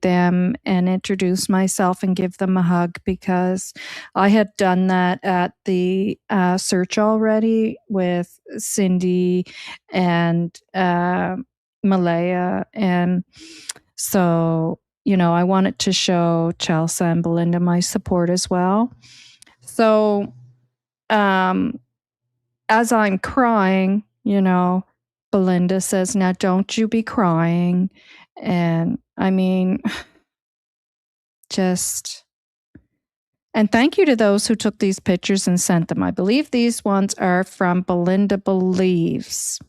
them and introduce myself and give them a hug, because I had done that at the search already with Cindy and Malaya. And so, I wanted to show Chelsea and Belinda my support as well. So as I'm crying, Belinda says, "Now don't you be crying." And I mean, and thank you to those who took these pictures and sent them. I believe these ones are from Belinda Believes.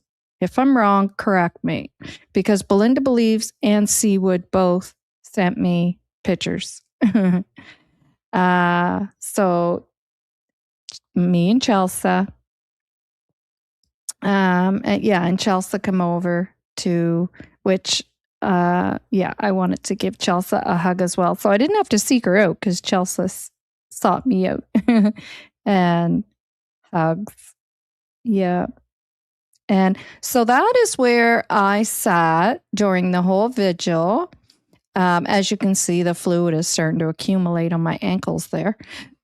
If I'm wrong, correct me, because Belinda Believes and Seawood both sent me pictures. So me and Chelsea, and Chelsea come over to, which, I wanted to give Chelsea a hug as well. So I didn't have to seek her out, because Chelsea sought me out and hugs. Yeah. And so that is where I sat during the whole vigil. As you can see, the fluid is starting to accumulate on my ankles there.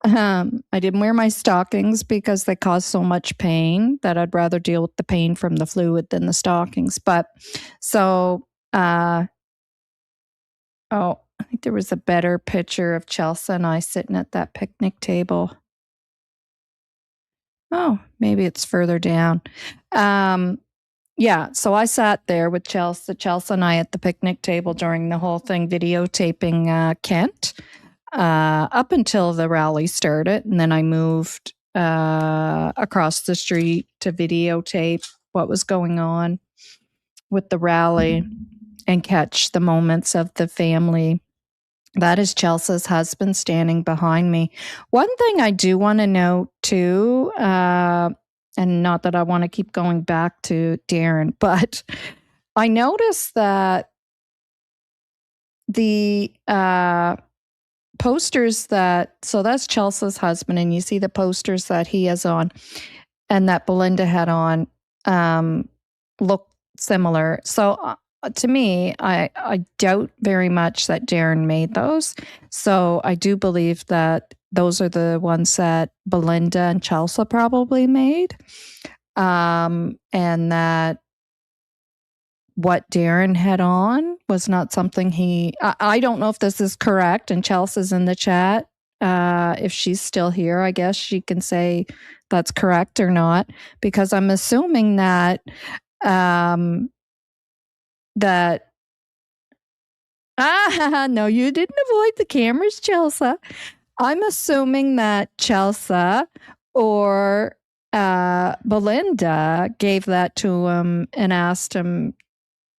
I didn't wear my stockings because they cause so much pain that I'd rather deal with the pain from the fluid than the stockings. But so, I think there was a better picture of Chelsea and I sitting at that picnic table. Oh, maybe it's further down. So I sat there with Chelsea and I at the picnic table during the whole thing, videotaping Kent up until the rally started. And then I moved across the street to videotape what was going on with the rally and catch the moments of the family. That is Chelsea's husband standing behind me. One thing I do want to note too, and not that I want to keep going back to Darren, but I noticed that the posters so that's Chelsea's husband, and you see the posters that he has on and that Belinda had on look similar. So to me, I doubt very much that Darren made those. So I do believe that those are the ones that Belinda and Chelsea probably made. And that what Darren had on was not something I don't know if this is correct, and Chelsea's in the chat. If she's still here, I guess she can say that's correct or not, because I'm assuming that no, you didn't avoid the cameras, Chelsea. I'm assuming that Chelsea or Belinda gave that to him and asked him,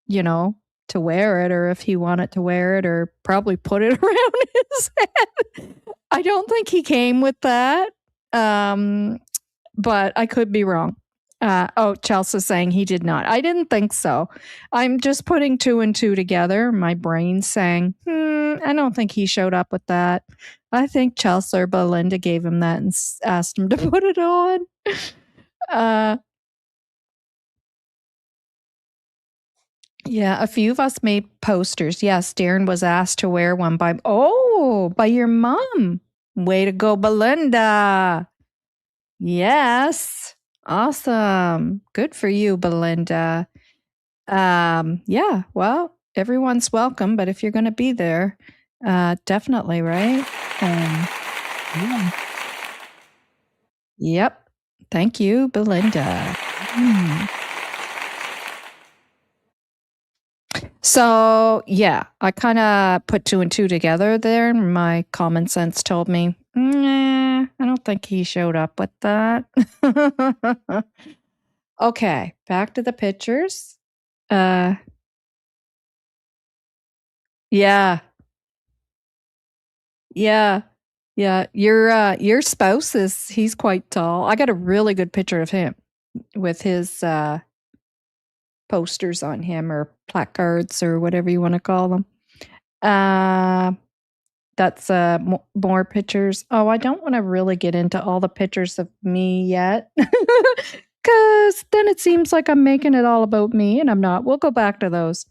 to wear it, or if he wanted to wear it, or probably put it around his head. I don't think he came with that, but I could be wrong. Chelsea's saying he did not. I didn't think so. I'm just putting 2 and 2 together. My brain's saying, I don't think he showed up with that. I think Chelsea or Belinda gave him that and asked him to put it on. Yeah, a few of us made posters. Yes, Darren was asked to wear one by your mom. Way to go, Belinda. Yes. Awesome. Good for you, Belinda. Yeah, well, everyone's welcome, but if you're going to be there, definitely, right? Yeah. Yep. Thank you, Belinda. So, yeah, I kind of put 2 and 2 together there. My common sense told me, I don't think he showed up with that. Okay, back to the pictures. Yeah. Yeah. Yeah. Your spouse he's quite tall. I got a really good picture of him with his posters on him, or placards, or whatever you want to call them. That's more pictures. Oh, I don't want to really get into all the pictures of me yet, because then it seems like I'm making it all about me, and I'm not. We'll go back to those.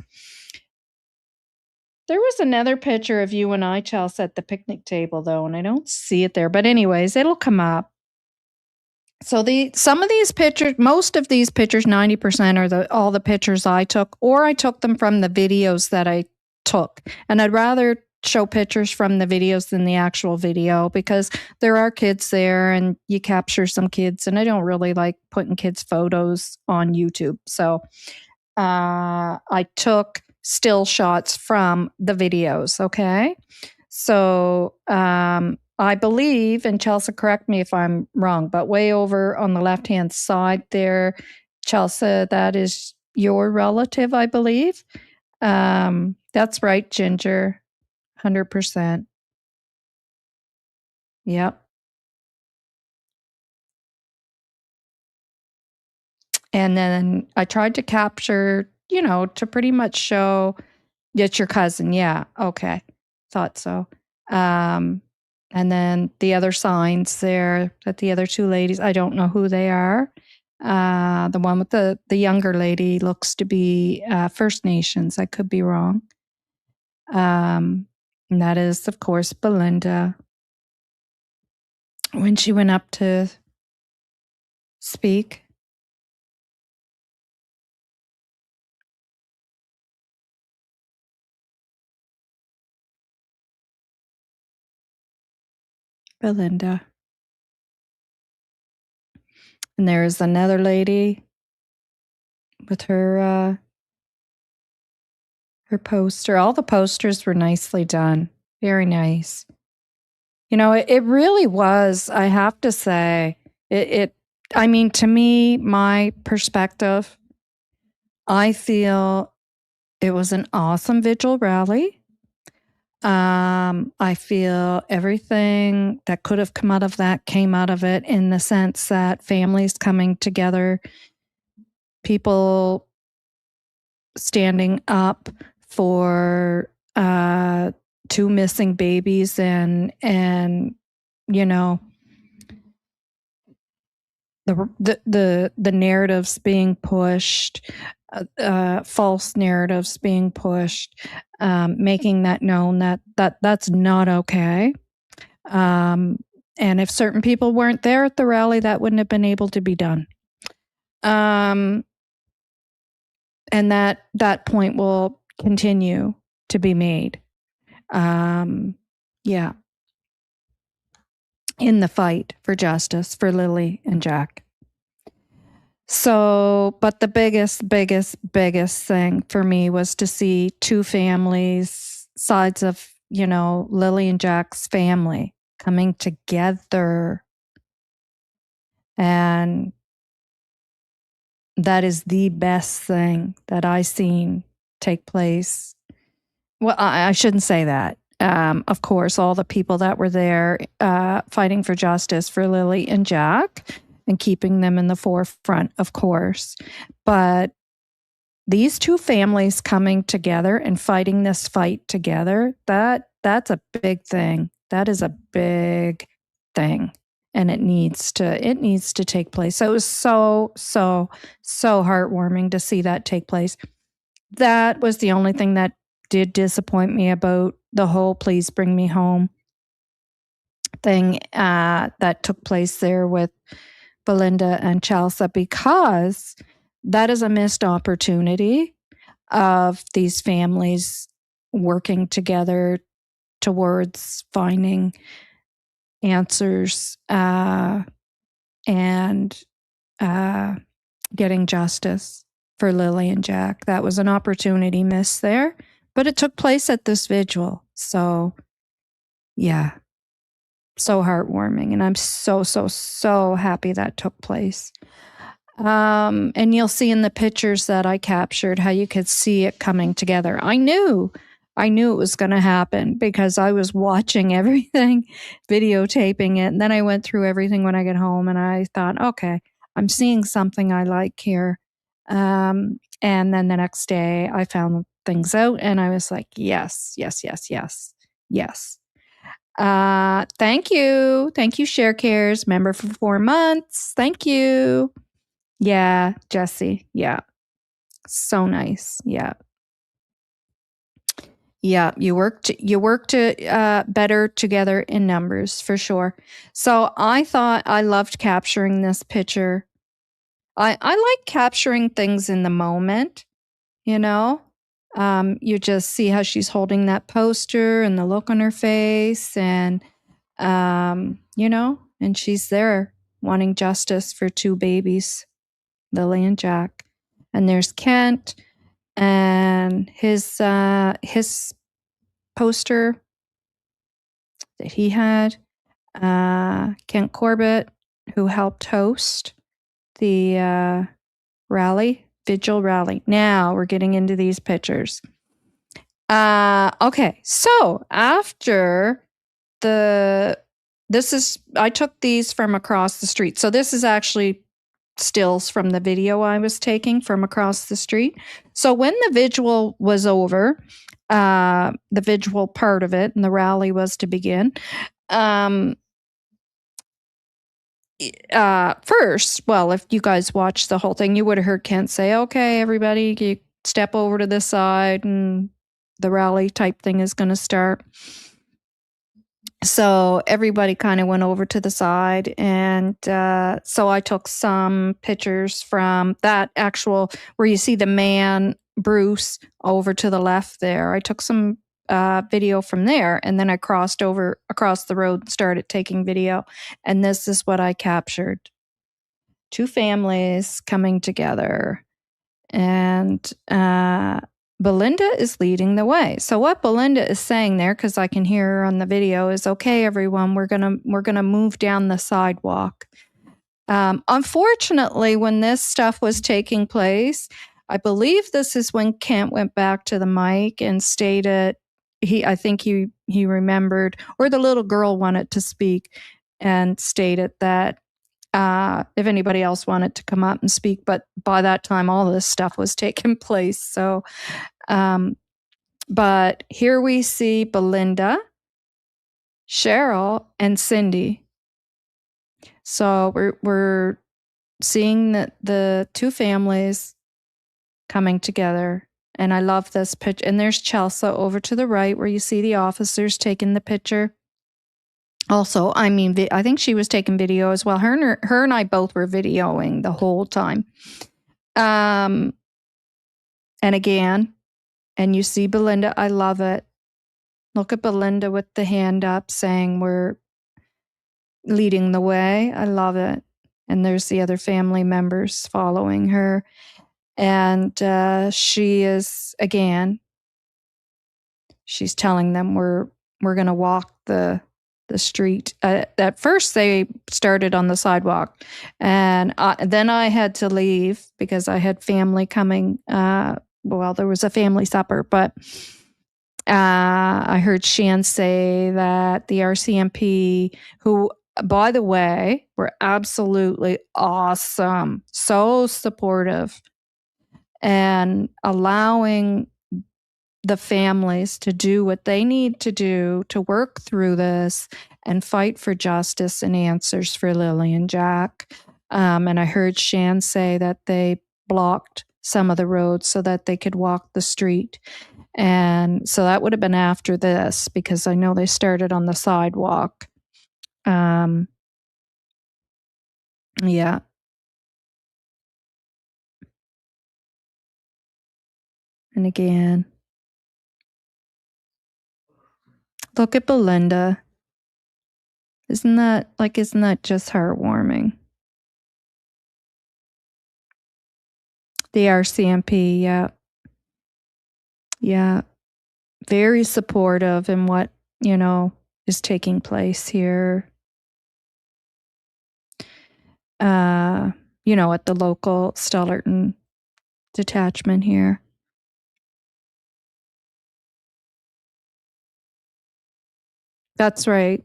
There was another picture of you and I, Chelsea, at the picnic table, though, and I don't see it there. But anyways, it'll come up. So some of these pictures, most of these pictures, 90% are all the pictures I took, or I took them from the videos that I took. And I'd rather show pictures from the videos than the actual video, because there are kids there and you capture some kids, and I don't really like putting kids' photos on YouTube. So I took still shots from the videos. Okay. So I believe, and Chelsea, correct me if I'm wrong, but way over on the left-hand side there, Chelsea, that is your relative, I believe. That's right, Ginger. 100%. Yep. And then I tried to capture, to pretty much show it's your cousin. Yeah. Okay. Thought so. And then the other signs there that the other 2 ladies, I don't know who they are. The one with the younger lady looks to be First Nations. I could be wrong. And that is, of course, Belinda. When she went up to speak. Belinda. And there's another lady with her poster. All the posters were nicely done. Very nice. It really was, I have to say, I mean, to me, my perspective, I feel it was an awesome vigil rally. I feel everything that could have come out of that came out of it, in the sense that families coming together, people standing up for 2 missing babies, and the narratives being pushed, false narratives being pushed, making that known that's not okay. And if certain people weren't there at the rally, that wouldn't have been able to be done. and that point will continue to be made. Yeah. In the fight for justice for Lily and Jack. So, but the biggest thing for me was to see two families, sides of, Lily and Jack's family coming together. And that is the best thing that I seen take place. Well, I shouldn't say that. Of course, all the people that were there fighting for justice for Lily and Jack and keeping them in the forefront, of course. But these two families coming together and fighting this fight together, that's a big thing. That is a big thing. And it needs to take place. So it was so heartwarming to see that take place. That was the only thing that did disappoint me about the whole "Please Bring Me Home" thing that took place there with Belinda and Chelsea, because that is a missed opportunity of these families working together towards finding answers and getting justice for Lily and Jack. That was an opportunity missed there, but it took place at this vigil. So, yeah, so heartwarming. And I'm so happy that took place. And you'll see in the pictures that I captured how you could see it coming together. I knew it was going to happen because I was watching everything, videotaping it. And then I went through everything when I get home and I thought, okay, I'm seeing something I like here. And then the next day I found things out and I was like, yes. Thank you. Thank you, Share Cares, member for 4 months. Thank you. Yeah, Jesse. Yeah. So nice. Yeah. Yeah, you work better together in numbers for sure. So I thought I loved capturing this picture. I like capturing things in the moment, You just see how she's holding that poster and the look on her face and, and she's there wanting justice for 2 babies, Lily and Jack. And there's Kent and his poster that he had, Kent Corbett, who helped host the vigil rally. Now we're getting into these pictures. Okay, so after I took these from across the street. So this is actually stills from the video I was taking from across the street. So when the vigil was over, the vigil part of it and the rally was to begin, first, well, if you guys watched the whole thing, you would have heard Kent say, okay, everybody, you step over to this side and the rally type thing is going to start. So everybody kind of went over to the side. And so I took some pictures from that actual, where you see the man, Bruce, over to the left there. I took some video from there, and then I crossed over across the road and started taking video. And this is what I captured. 2 families coming together. And Belinda is leading the way. So what Belinda is saying there, because I can hear her on the video, is, okay, everyone, we're gonna move down the sidewalk. Unfortunately, when this stuff was taking place, I believe this is when Kent went back to the mic and stated I think he remembered, or the little girl wanted to speak and stated that if anybody else wanted to come up and speak, but by that time, all this stuff was taking place. So, but here we see Belinda, Cheryl, and Cindy. So we're seeing the 2 families coming together. And I love this picture. And there's Chelsea over to the right where you see the officers taking the picture. Also, I think she was taking video as well. Her and I both were videoing the whole time. And again, and you see Belinda, I love it. Look at Belinda with the hand up saying we're leading the way. I love it. And there's the other family members following her. And she is, again, she's telling them we're going to walk the street. At first, they started on the sidewalk. And then I had to leave because I had family coming. Well, there was a family supper, but I heard Shan say that the RCMP, who, by the way, were absolutely awesome, so supportive, and allowing the families to do what they need to do to work through this and fight for justice and answers for Lily and Jack. And I heard Shan say that they blocked some of the roads so that they could walk the street. And so that would have been after this, because I know they started on the sidewalk. Yeah. And again, look at Belinda. Isn't that just heartwarming? The RCMP, yeah. Yeah. Very supportive in what, is taking place here. At the local Stellarton detachment here. That's right.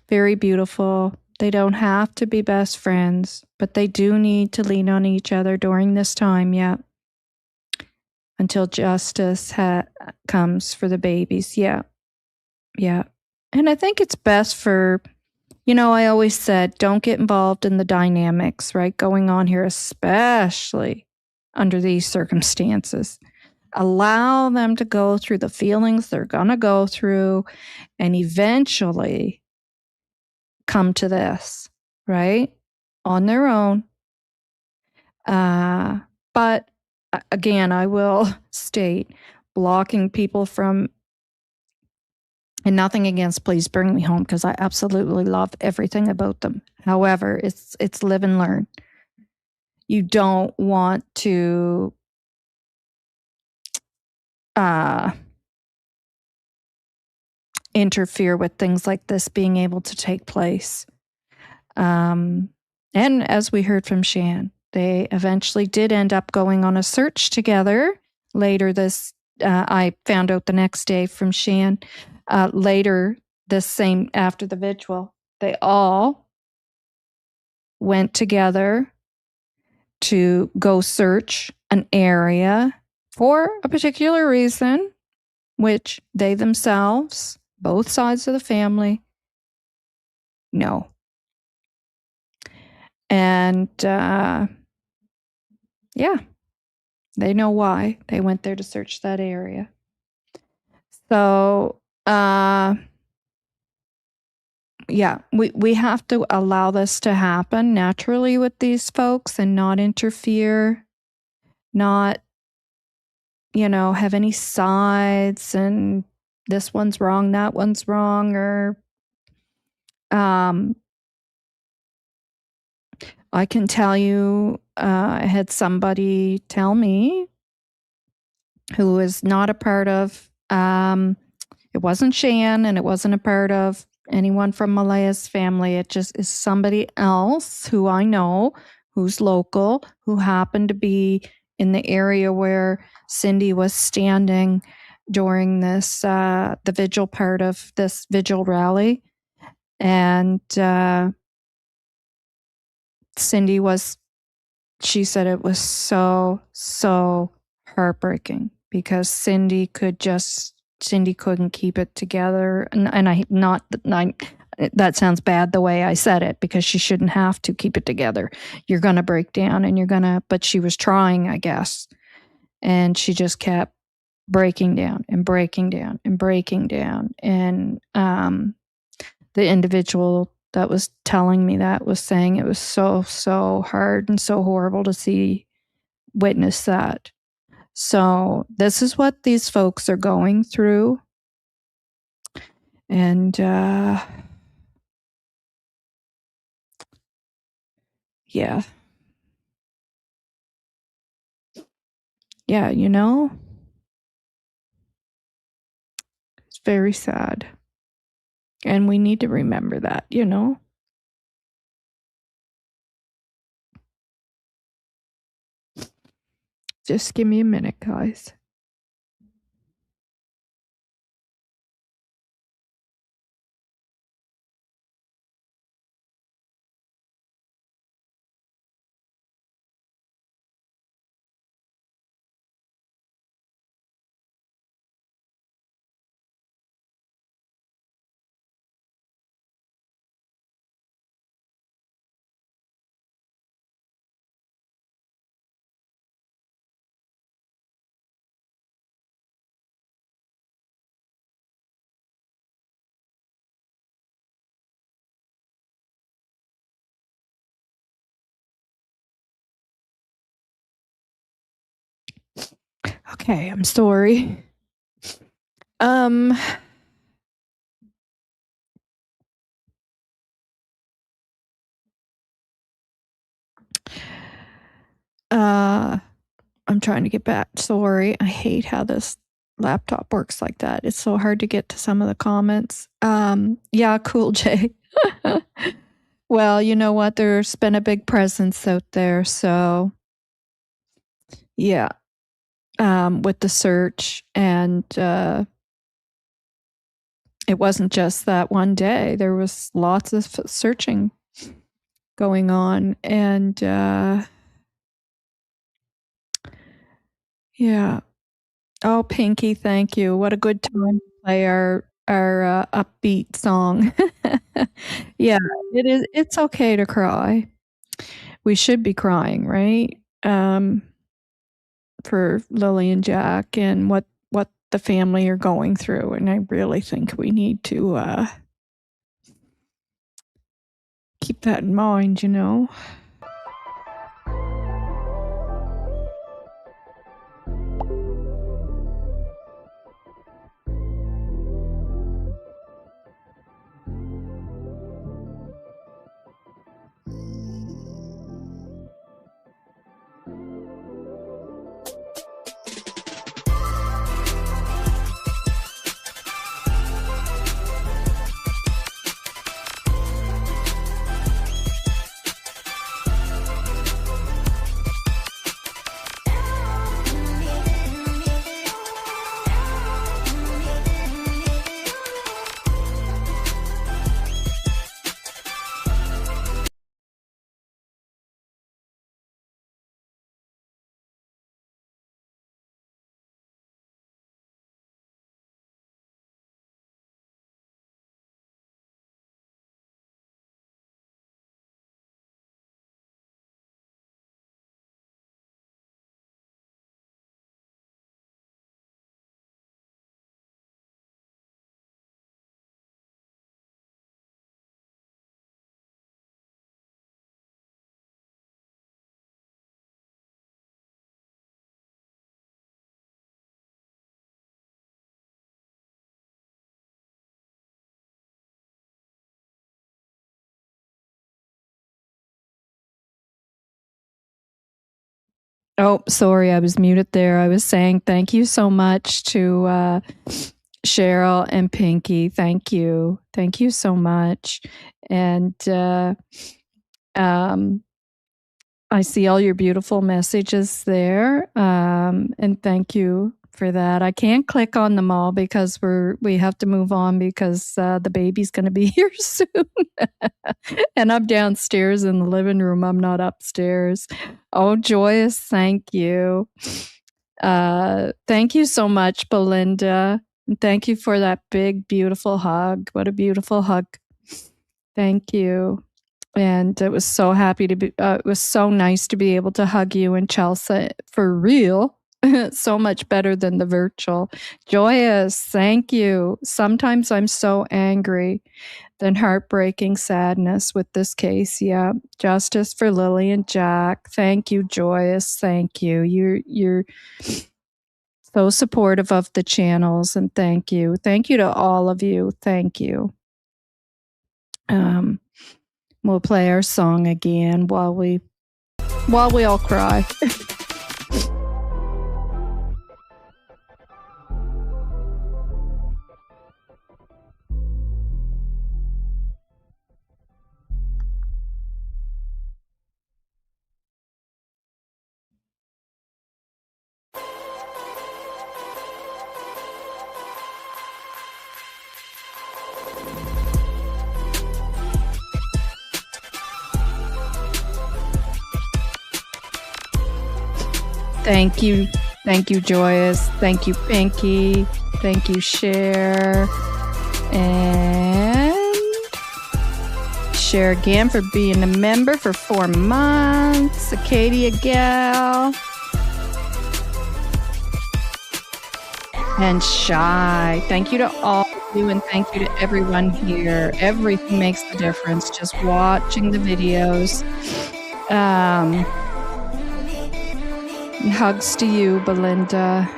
Very beautiful. They don't have to be best friends, but they do need to lean on each other during this time, yeah. Until justice comes for the babies, yeah. Yeah. And I think it's best for, I always said, don't get involved in the dynamics, right, going on here, especially under these circumstances. Allow them to go through the feelings they're going to go through and eventually come to this, right, on their own. But again, I will state, blocking people from, and nothing against Please Bring Me Home, because I absolutely love everything about them. However, it's live and learn. You don't want to interfere with things like this being able to take place. And as we heard from Shan, they eventually did end up going on a search together. Later this, I found out the next day from Shan. Later this same, after the vigil, they all went together to go search an area for a particular reason, which they themselves, both sides of the family, know. And yeah, they know why they went there to search that area. So yeah, we have to allow this to happen naturally with these folks and not interfere, not, have any sides and this one's wrong, that one's wrong, or I can tell you, I had somebody tell me who is not a part of, it wasn't Shan and it wasn't a part of anyone from Malaya's family. It just is somebody else who I know, who's local, who happened to be in the area where Cindy was standing during this, the vigil part of this vigil rally. And Cindy said it was so, so heartbreaking because Cindy couldn't keep it together. And that sounds bad the way I said it, because she shouldn't have to keep it together. You're going to break down but she was trying, I guess. And she just kept breaking down and breaking down and breaking down. And the individual that was telling me that was saying it was so, so hard and so horrible to witness that. So this is what these folks are going through. And yeah. Yeah, you know, it's very sad. And we need to remember that, you know. Just give me a minute, guys. Okay, I'm sorry. I'm trying to get back. Sorry. I hate how this laptop works like that. It's so hard to get to some of the comments. Yeah, cool, Jay. Well, you know what? There's been a big presence out there, so yeah. With the search, and it wasn't just that one day. There was lots of searching going on, and yeah. Oh, Pinky, thank you. What a good time to play our upbeat song. Yeah, it is. It's okay to cry. We should be crying, right? For Lily and Jack and what the family are going through, and I really think we need to keep that in mind, you know. Oh, sorry, I was muted there. I was saying thank you so much to Cheryl and Pinky. Thank you. Thank you so much. And I see all your beautiful messages there. And thank you for that. I can't click on them all because we have to move on because the baby's going to be here soon. And I'm downstairs in the living room. I'm not upstairs. Oh, Joyous, thank you. Thank you so much, Belinda. And thank you for that big, beautiful hug. What a beautiful hug. Thank you. And it was so happy to be, it was so nice to be able to hug you and Chelsea for real. So much better than the virtual. Joyous, thank you. Sometimes I'm so angry than heartbreaking sadness with this case. Yeah. Justice for Lily and Jack. Thank you, Joyous. Thank you. You're So supportive of the channels, and thank you. Thank you to all of you. Thank you. We'll play our song again while we all cry. Thank you. Thank you, Joyous. Thank you, Pinky. Thank you, Cher. And Cher again for being a member for 4 months. Acadia Gal. And Shy. Thank you to all of you, and thank you to everyone here. Everything makes the difference. Just watching the videos. Hugs to you, Belinda.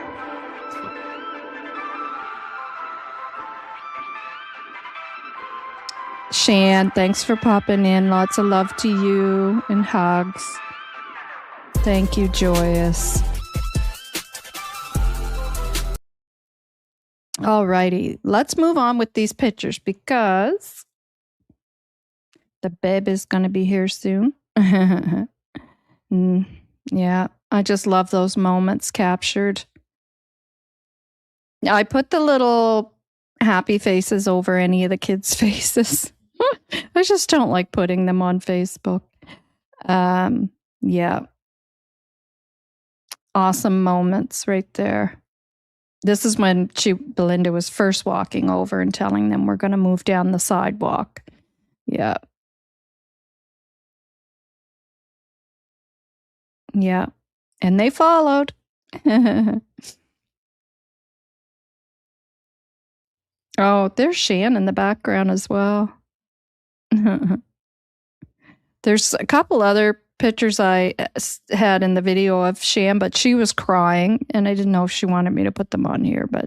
Shan, thanks for popping in. Lots of love to you and hugs. Thank you, Joyous. Alrighty, let's move on with these pictures because the babe is going to be here soon. Yeah, I just love those moments captured. I put the little happy faces over any of the kids' faces. I just don't like putting them on Facebook. Yeah. Awesome moments right there. This is when Belinda was first walking over and telling them we're going to move down the sidewalk. Yeah. Yeah. And they followed. Oh, there's Shan in the background as well. There's a couple other pictures I had in the video of Shan, but she was crying, and I didn't know if she wanted me to put them on here, but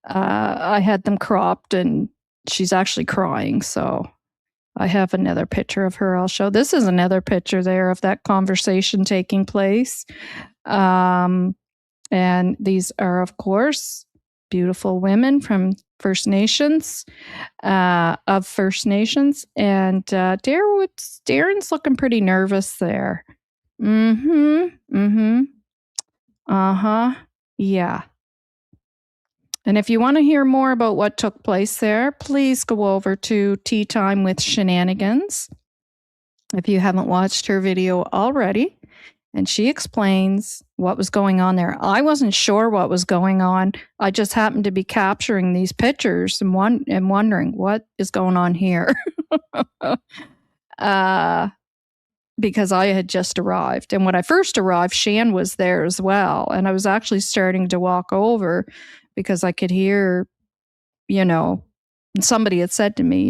I had them cropped, and she's actually crying, so I have another picture of her I'll show. This is another picture there of that conversation taking place. And these are, of course, beautiful women from First Nations, of First Nations. And Darren's looking pretty nervous there. Yeah. And if you want to hear more about what took place there, please go over to Tea Time with Shenanigans. If you haven't watched her video already, and she explains what was going on there. I wasn't sure what was going on. I just happened to be capturing these pictures and wondering what is going on here. Because I had just arrived. And when I first arrived, Shan was there as well. And I was actually starting to walk over because I could hear, somebody had said to me,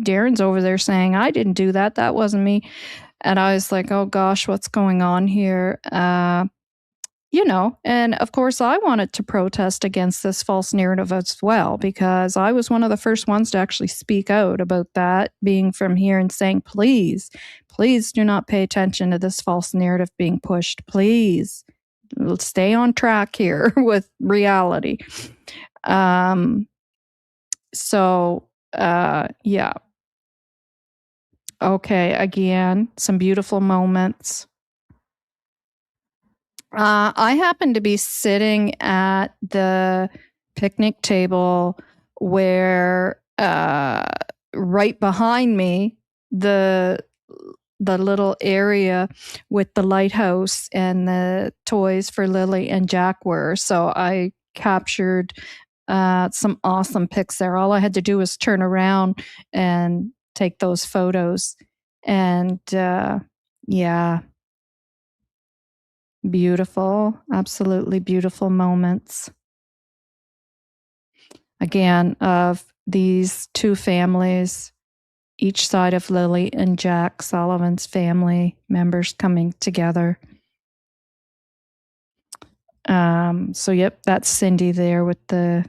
Darren's over there saying, I didn't do that. That wasn't me. And I was like, oh gosh, what's going on here? And of course I wanted to protest against this false narrative as well, because I was one of the first ones to actually speak out about that, being from here and saying, please do not pay attention to this false narrative being pushed. Please, let's stay on track here with reality. Yeah. Okay, again, some beautiful moments. I happen to be sitting at the picnic table where right behind me, the little area with the lighthouse and the toys for Lily and Jack were. So I captured some awesome pics there. All I had to do was turn around and take those photos. And yeah, beautiful, absolutely beautiful moments. Again, of these two families, each side of Lily and Jack Sullivan's family members coming together. So yep, that's Cindy there with the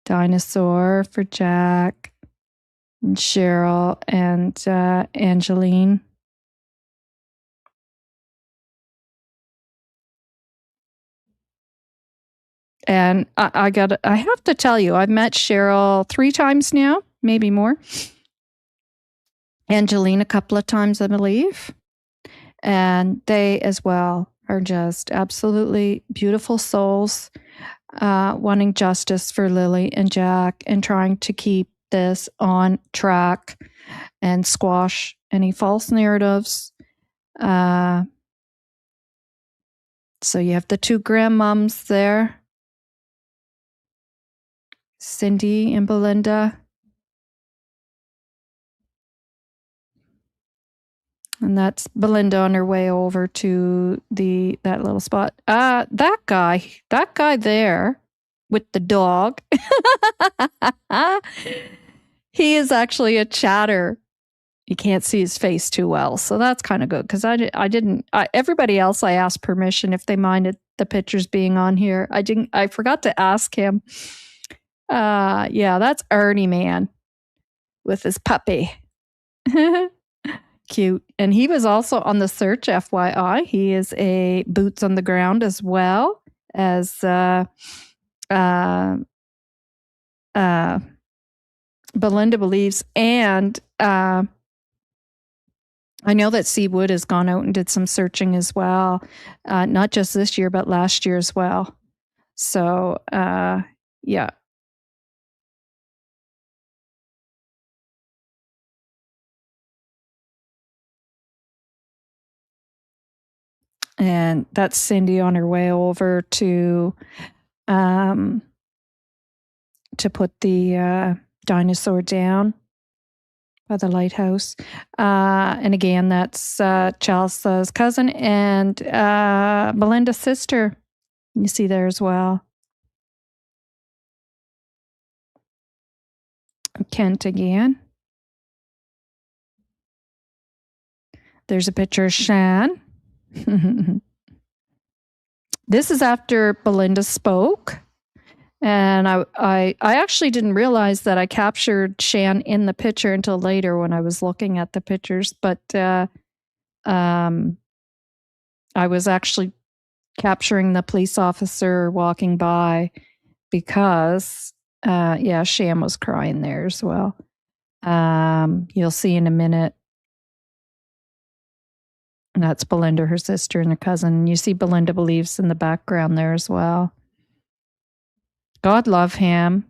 dinosaur for Jack and Cheryl and Angeline. And I have to tell you, I've met Cheryl 3 times now, maybe more. Angeline a couple of times, I believe. And they as well are just absolutely beautiful souls, wanting justice for Lily and Jack and trying to keep this on track and squash any false narratives. So you have the 2 grandmoms there, Cindy and Belinda. And that's Belinda on her way over to that little spot. That guy there with the dog, he is actually a chatter. You can't see his face too well, so that's kind of good because everybody else I asked permission if they minded the pictures being on here. I forgot to ask him. Yeah, that's Ernie Man with his puppy. Cute. And he was also on the search, FYI. He is a boots on the ground as well as Belinda believes. And I know that C. Wood has gone out and did some searching as well, not just this year, but last year as well. So, yeah. And that's Cindy on her way over to put the dinosaur down by the lighthouse. And again, that's Chelsea's cousin and Belinda's sister. You see there as well. Kent again. There's a picture of Shan. This is after Belinda spoke. And I actually didn't realize that I captured Shan in the picture until later when I was looking at the pictures. But I was actually capturing the police officer walking by because, Shan was crying there as well. You'll see in a minute. And that's Belinda, her sister, and her cousin. You see Belinda believes in the background there as well. God love him.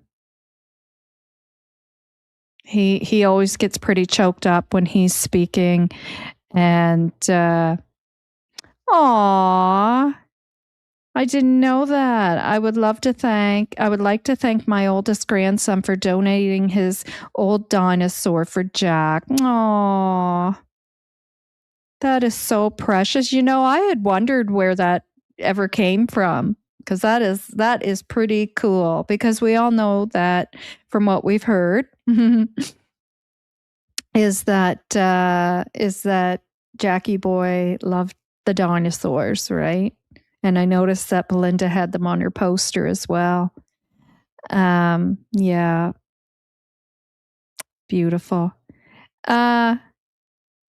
He always gets pretty choked up when he's speaking. And I didn't know that. I would like to thank my oldest grandson for donating his old dinosaur for Jack. Aw. That is so precious. I had wondered where that ever came from because that is pretty cool because we all know that from what we've heard is that Jackie Boy loved the dinosaurs, right? And I noticed that Belinda had them on her poster as well. Yeah. Beautiful.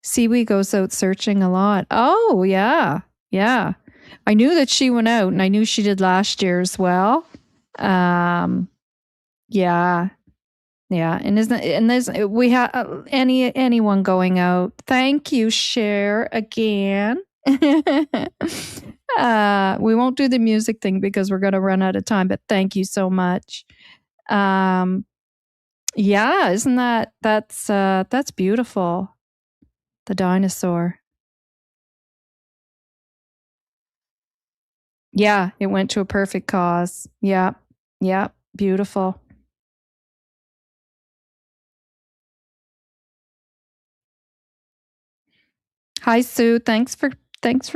Seaweed goes out searching a lot. Oh, yeah. Yeah. I knew that she went out and I knew she did last year as well. Yeah. Yeah. We have anyone going out. Thank you, Cher, again. We won't do the music thing because we're going to run out of time, but thank you so much. Yeah. Isn't that's beautiful. The dinosaur. Yeah, it went to a perfect cause. Yeah. Yeah. Beautiful. Hi, Sue. Thanks for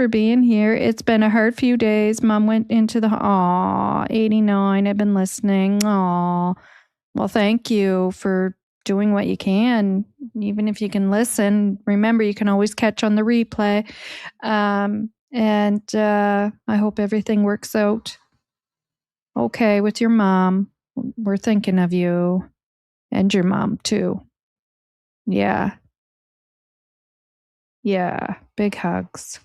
being here. It's been a hard few days. Mom went into the 89. I've been listening. Well, thank you for doing what you can, even if you can listen. Remember, you can always catch on the replay. And I hope everything works out okay with your mom. We're thinking of you and your mom too. Yeah. Yeah. Big hugs.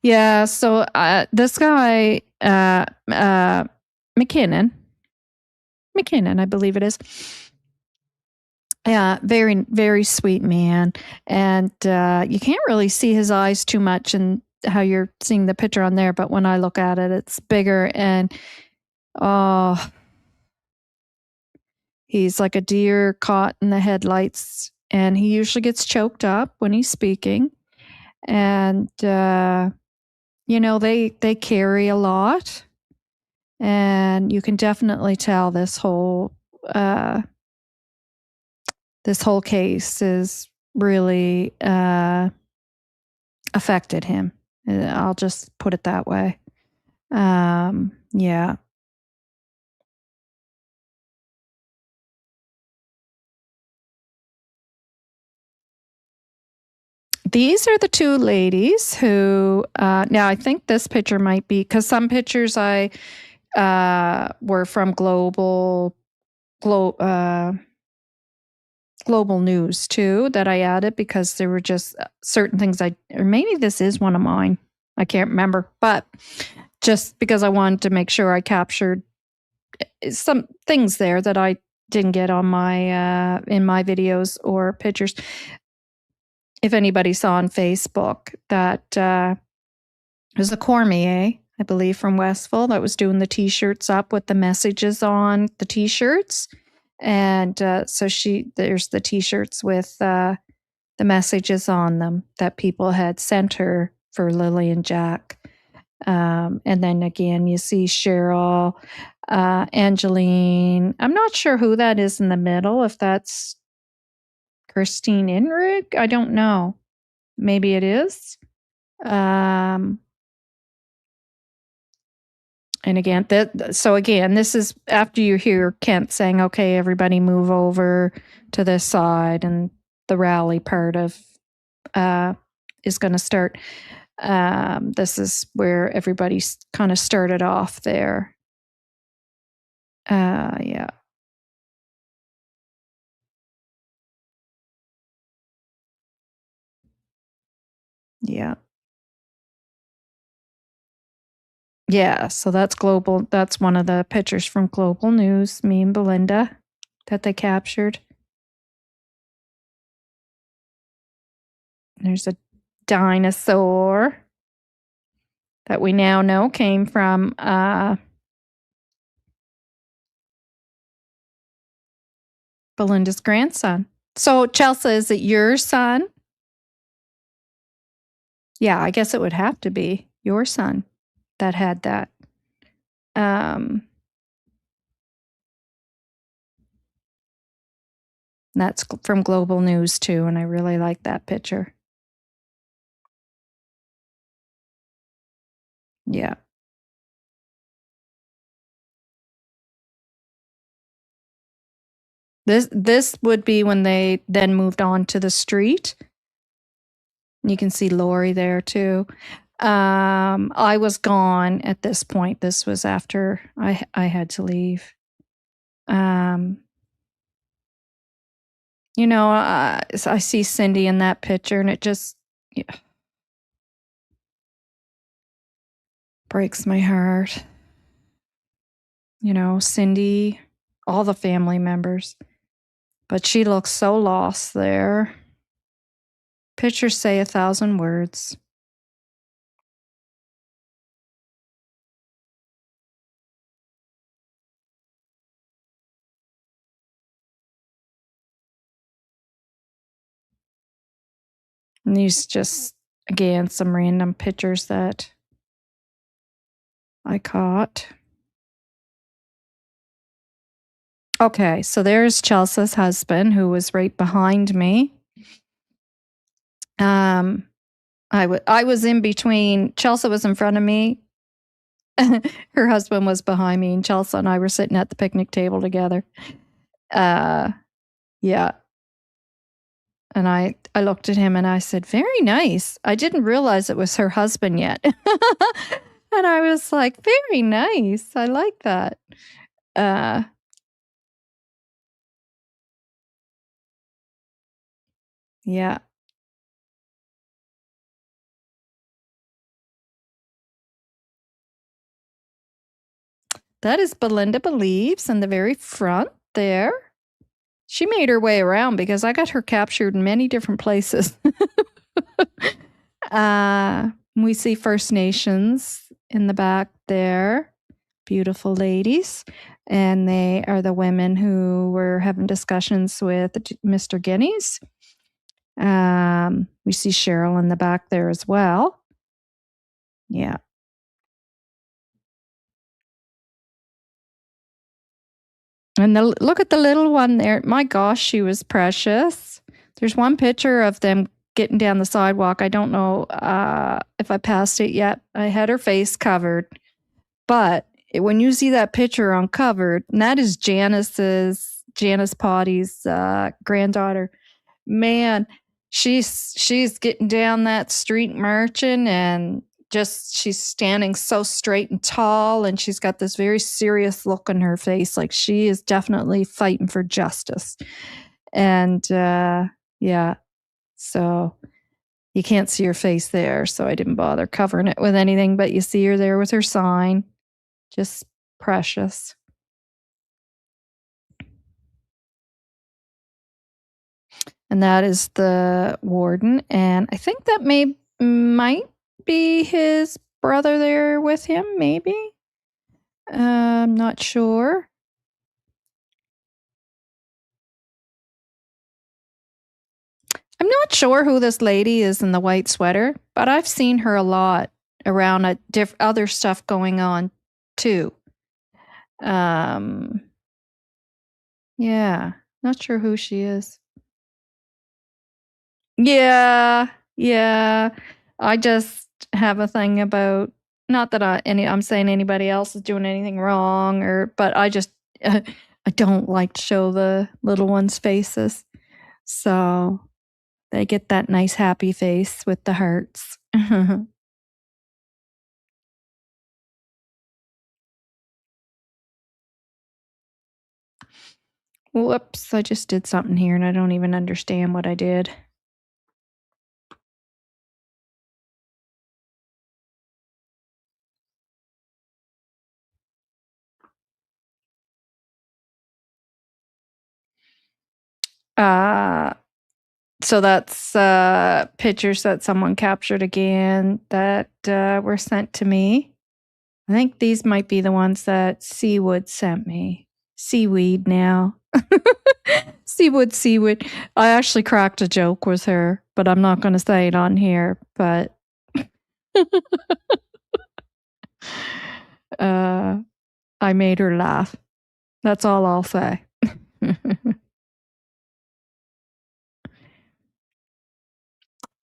Yeah. So this guy, McKinnon, I believe it is. Yeah, very, very sweet man. And you can't really see his eyes too much and how you're seeing the picture on there. But when I look at it, it's bigger. And oh, he's like a deer caught in the headlights. And he usually gets choked up when he's speaking. And, they carry a lot. And you can definitely tell this whole case is really affected him. I'll just put it that way. Yeah. These are the two ladies who, now I think this picture might be, because some pictures I were from global news too that I added because there were just certain things or maybe this is one of mine. I can't remember, but just because I wanted to make sure I captured some things there that I didn't get on my in my videos or pictures. If anybody saw on Facebook that there's a Cormier, I believe, from Westville that was doing the T-shirts up with the messages on the T-shirts. And so there's the T-shirts with the messages on them that people had sent her for Lilly&Jack. And then again, you see Cheryl, Angeline. I'm not sure who that is in the middle, if that's Christine Inrig. I don't know. Maybe it is. And again, this is after you hear Kent saying, okay, everybody move over to this side, and the rally part of is going to start. This is where everybody's kind of started off there. Yeah. Yeah. Yeah, so that's global. That's one of the pictures from Global News, me and Belinda, that they captured. There's a dinosaur that we now know came from Belinda's grandson. So, Chelsea, is it your son? Yeah, I guess it would have to be your son that had that. That's from Global News too, and I really like that picture. Yeah. This would be when they then moved on to the street. You can see Lori there too. I was gone at this point. This was after I had to leave. I see Cindy in that picture, and it just breaks my heart. Cindy, all the family members. But she looks so lost there. Pictures say 1,000 words. And these just, again, some random pictures that I caught. Okay, so there's Chelsea's husband, who was right behind me. I was in between. Chelsea was in front of me. Her husband was behind me, and Chelsea and I were sitting at the picnic table together. Yeah. And I looked at him and I said, "Very nice." I didn't realize it was her husband yet. And I was like, "Very nice. I like that." Uh, yeah. That is Belinda Believes in the very front there. She made her way around because I got her captured in many different places. We see First Nations in the back there. Beautiful ladies. And they are the women who were having discussions with Mr. Guinness. We see Cheryl in the back there as well. Yeah. And look at the little one there. My gosh, she was precious. There's one picture of them getting down the sidewalk. I don't know if I passed it yet. I had her face covered. But when you see that picture uncovered, and that is Janice Potty's granddaughter, man, she's getting down that street marching, and just she's standing so straight and tall, and she's got this very serious look on her face, like she is definitely fighting for justice. And yeah, so you can't see her face there, so I didn't bother covering it with anything, but you see her there with her sign. Just precious. And that is the warden. And I think that might be his brother there with him, maybe. I'm not sure. I'm not sure who this lady is in the white sweater, but I've seen her a lot around other stuff going on too. Yeah, not sure who she is. Yeah, yeah. I just have a thing about, not that I'm saying anybody else is doing anything wrong, but I just I don't like to show the little ones' faces. So they get that nice happy face with the hearts. Whoops, I just did something here and I don't even understand what I did. So that's pictures that someone captured again that were sent to me. I think these might be the ones that Seawood sent me. Seaweed now. Seawood. I actually cracked a joke with her, but I'm not going to say it on here. But I made her laugh. That's all I'll say.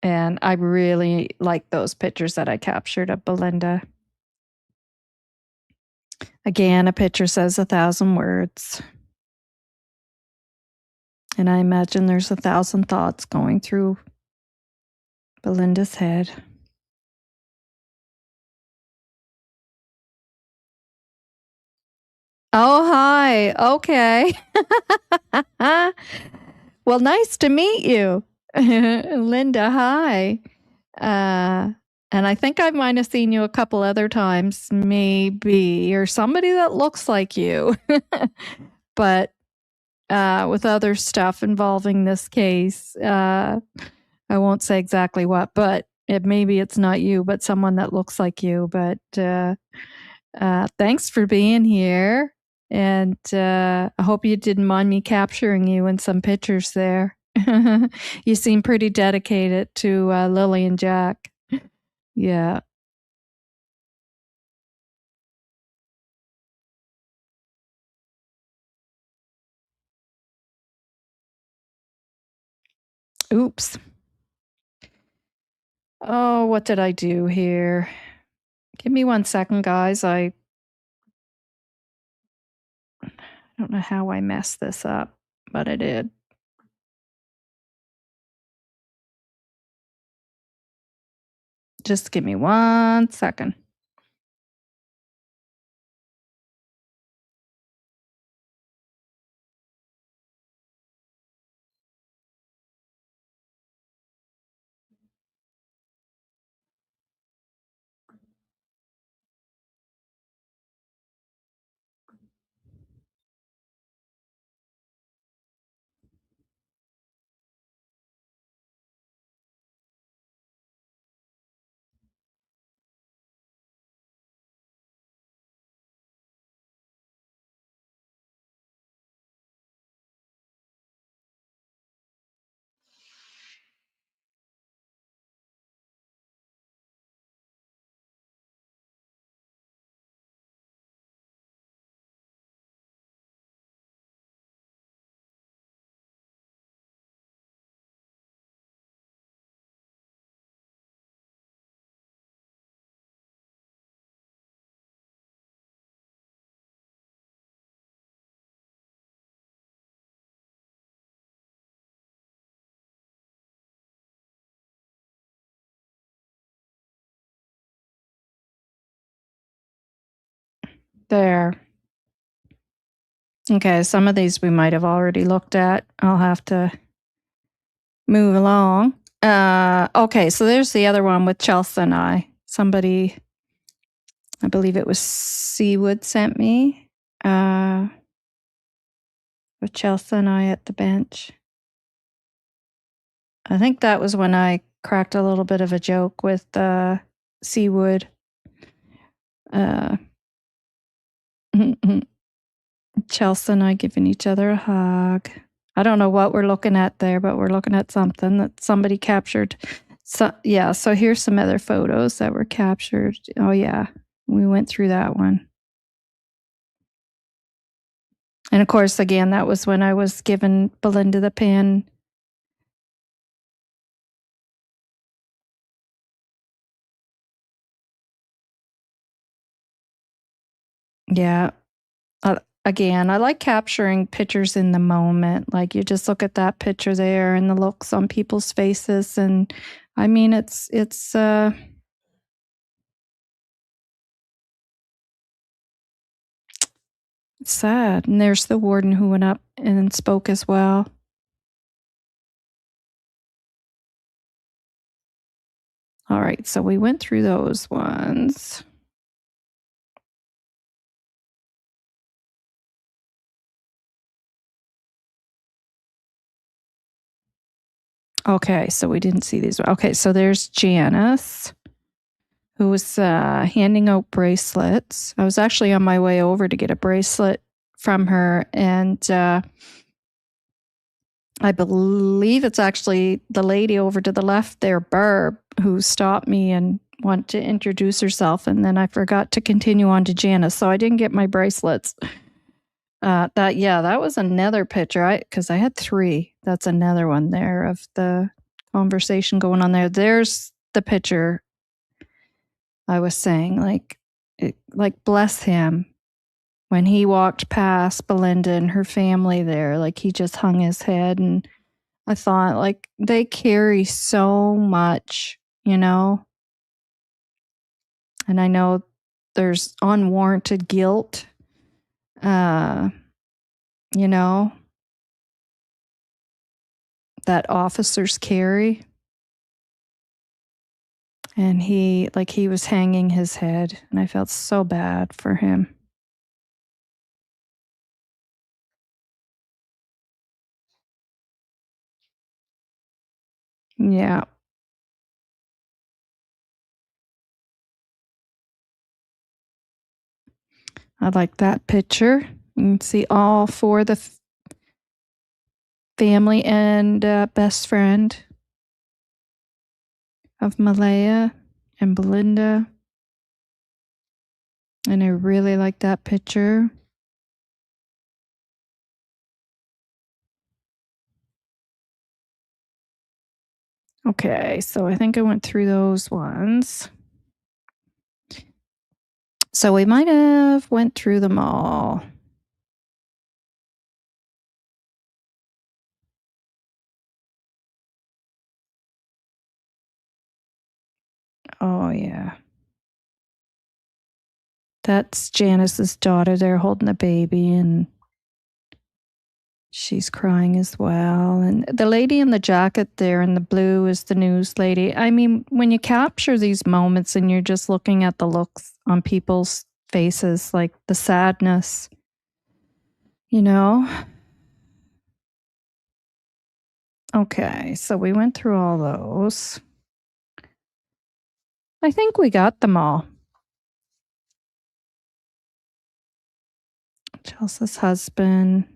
And I really like those pictures that I captured of Belinda. Again, a picture says 1,000 words. And I imagine there's 1,000 thoughts going through Belinda's head. Oh, hi. Okay. Well, nice to meet you. Linda, hi. And I think I might have seen you a couple other times, maybe, or somebody that looks like you. But with other stuff involving this case, I won't say exactly what, but maybe it's not you, but someone that looks like you. But thanks for being here. And I hope you didn't mind me capturing you in some pictures there. You seem pretty dedicated to Lily and Jack. Yeah. Oops. Oh, what did I do here? Give me 1 second, guys. I don't know how I messed this up, but I did. Just give me 1 second. There. Okay, some of these we might have already looked at. I'll have to move along. Okay, so there's the other one with Chelsea and I. Somebody, I believe it was Seawood, sent me with Chelsea and I at the bench. I think that was when I cracked a little bit of a joke with Seawood. Chelsea and I giving each other a hug. I don't know what we're looking at there, but we're looking at something that somebody captured. So yeah, so here's some other photos that were captured. Oh yeah, we went through that one. And of course, again, that was when I was giving Belinda the pen. Yeah. Again, I like capturing pictures in the moment. Like you just look at that picture there and the looks on people's faces. And I mean, it's sad. And there's the warden who went up and spoke as well. All right, so we went through those ones. Okay, so we didn't see these. Okay, so there's Janice, who was handing out bracelets. I was actually on my way over to get a bracelet from her, and I believe it's actually the lady over to the left there, Barb, who stopped me and wanted to introduce herself, and then I forgot to continue on to Janice, so I didn't get my bracelets. That was another picture. Because I had 3. That's another one there of the conversation going on there. There's the picture I was saying, like bless him. When he walked past Belinda and her family there, like he just hung his head, and I thought, like, they carry so much, you know? And I know there's unwarranted guilt, you know, that officers carry. And he was hanging his head, and I felt so bad for him. Yeah. I like that picture. You can see all 4 of the family and best friend of Malaya and Belinda. And I really like that picture. Okay, so I think I went through those ones. So we might have went through them all. Oh, yeah. That's Janice's daughter there holding the baby, and she's crying as well. And the lady in the jacket there in the blue is the news lady. I mean, when you capture these moments and you're just looking at the looks on people's faces, like the sadness, you know? Okay, so we went through all those. I think we got them all. Chelsea's husband.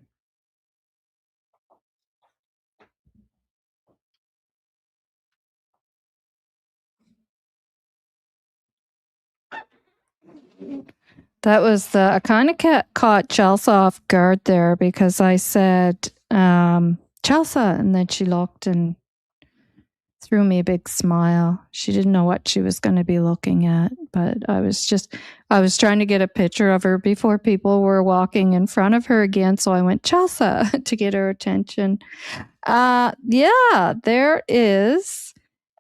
That was the, I kind of caught Chelsea off guard there because I said, Chelsea, and then she looked and threw me a big smile. She didn't know what she was going to be looking at, but I was trying to get a picture of her before people were walking in front of her again. So I went, Chelsea, to get her attention. Yeah, there is